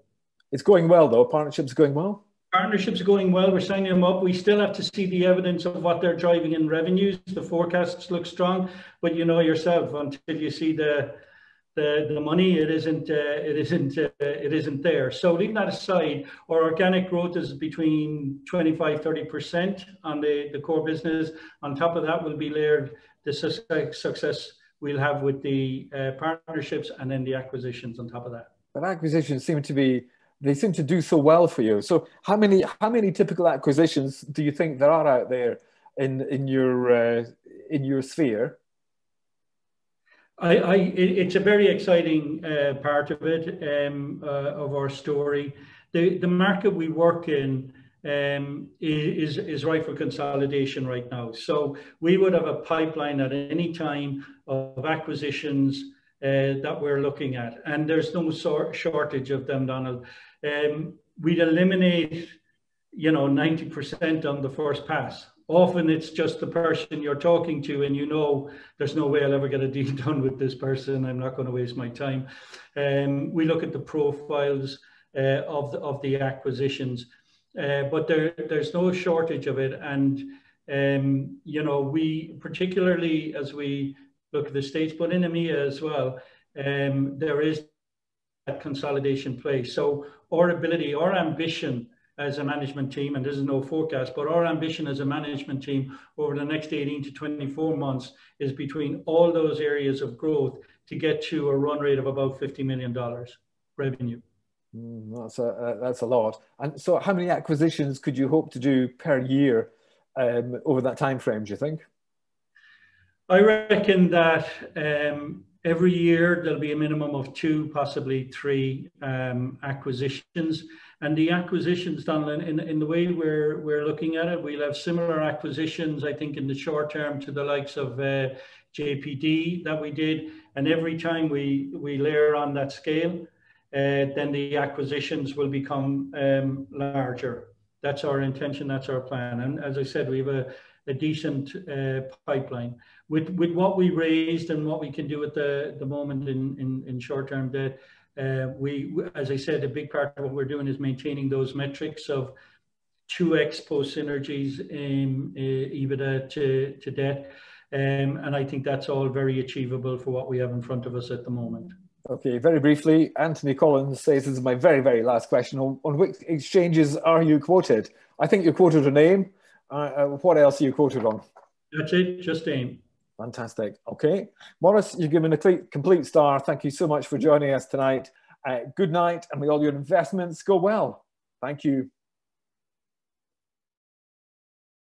A: it's going well, though. Partnerships are going well.
E: Partnerships are going well. We're signing them up. We still have to see the evidence of what they're driving in revenues. The forecasts look strong, but you know yourself, until you see the money, it isn't there. So leaving that aside, our organic growth is between 25-30% on the core business. On top of that will be layered the success we'll have with the partnerships, and then the acquisitions on top of that.
A: But acquisitions seem to do so well for you. So how many typical acquisitions do you think there are out there in your sphere?
E: It's a very exciting part of it, of our story. The market we work in is ripe for consolidation right now. So we would have a pipeline at any time of acquisitions that we're looking at, and there's no shortage of them, Donald. We'd eliminate, 90% on the first pass. Often it's just the person you're talking to, and there's no way I'll ever get a deal done with this person. I'm not going to waste my time. We look at the profiles of the acquisitions, but there's no shortage of it. And we, particularly as we look at the States, but in EMEA as well, there is that consolidation play. So our ambition as a management team, and this is no forecast, but our ambition as a management team over the next 18 to 24 months is between all those areas of growth to get to a run rate of about $50 million revenue.
A: That's a lot. And so how many acquisitions could you hope to do per year over that time frame, do you think?
E: I reckon that every year there'll be a minimum of 2, possibly 3 acquisitions. And the acquisitions, Donald, in the way we're looking at it, we'll have similar acquisitions, I think, in the short term to the likes of JPD that we did. And every time we layer on that scale, then the acquisitions will become larger. That's our intention, that's our plan. And as I said, we have a decent pipeline. With what we raised and what we can do at the moment in short-term debt, as I said, a big part of what we're doing is maintaining those metrics of 2x post synergies in EBITDA to debt. And I think that's all very achievable for what we have in front of us at the moment.
A: Okay, very briefly, Anthony Collins says, this is my very, very last question. On which exchanges are you quoted? I think you quoted on AIM. What else are you quoted on?
E: That's it, just AIM.
A: Fantastic. Okay. Maurice, you've given a complete star. Thank you so much for joining us tonight. Good night, and may all your investments go well. Thank you.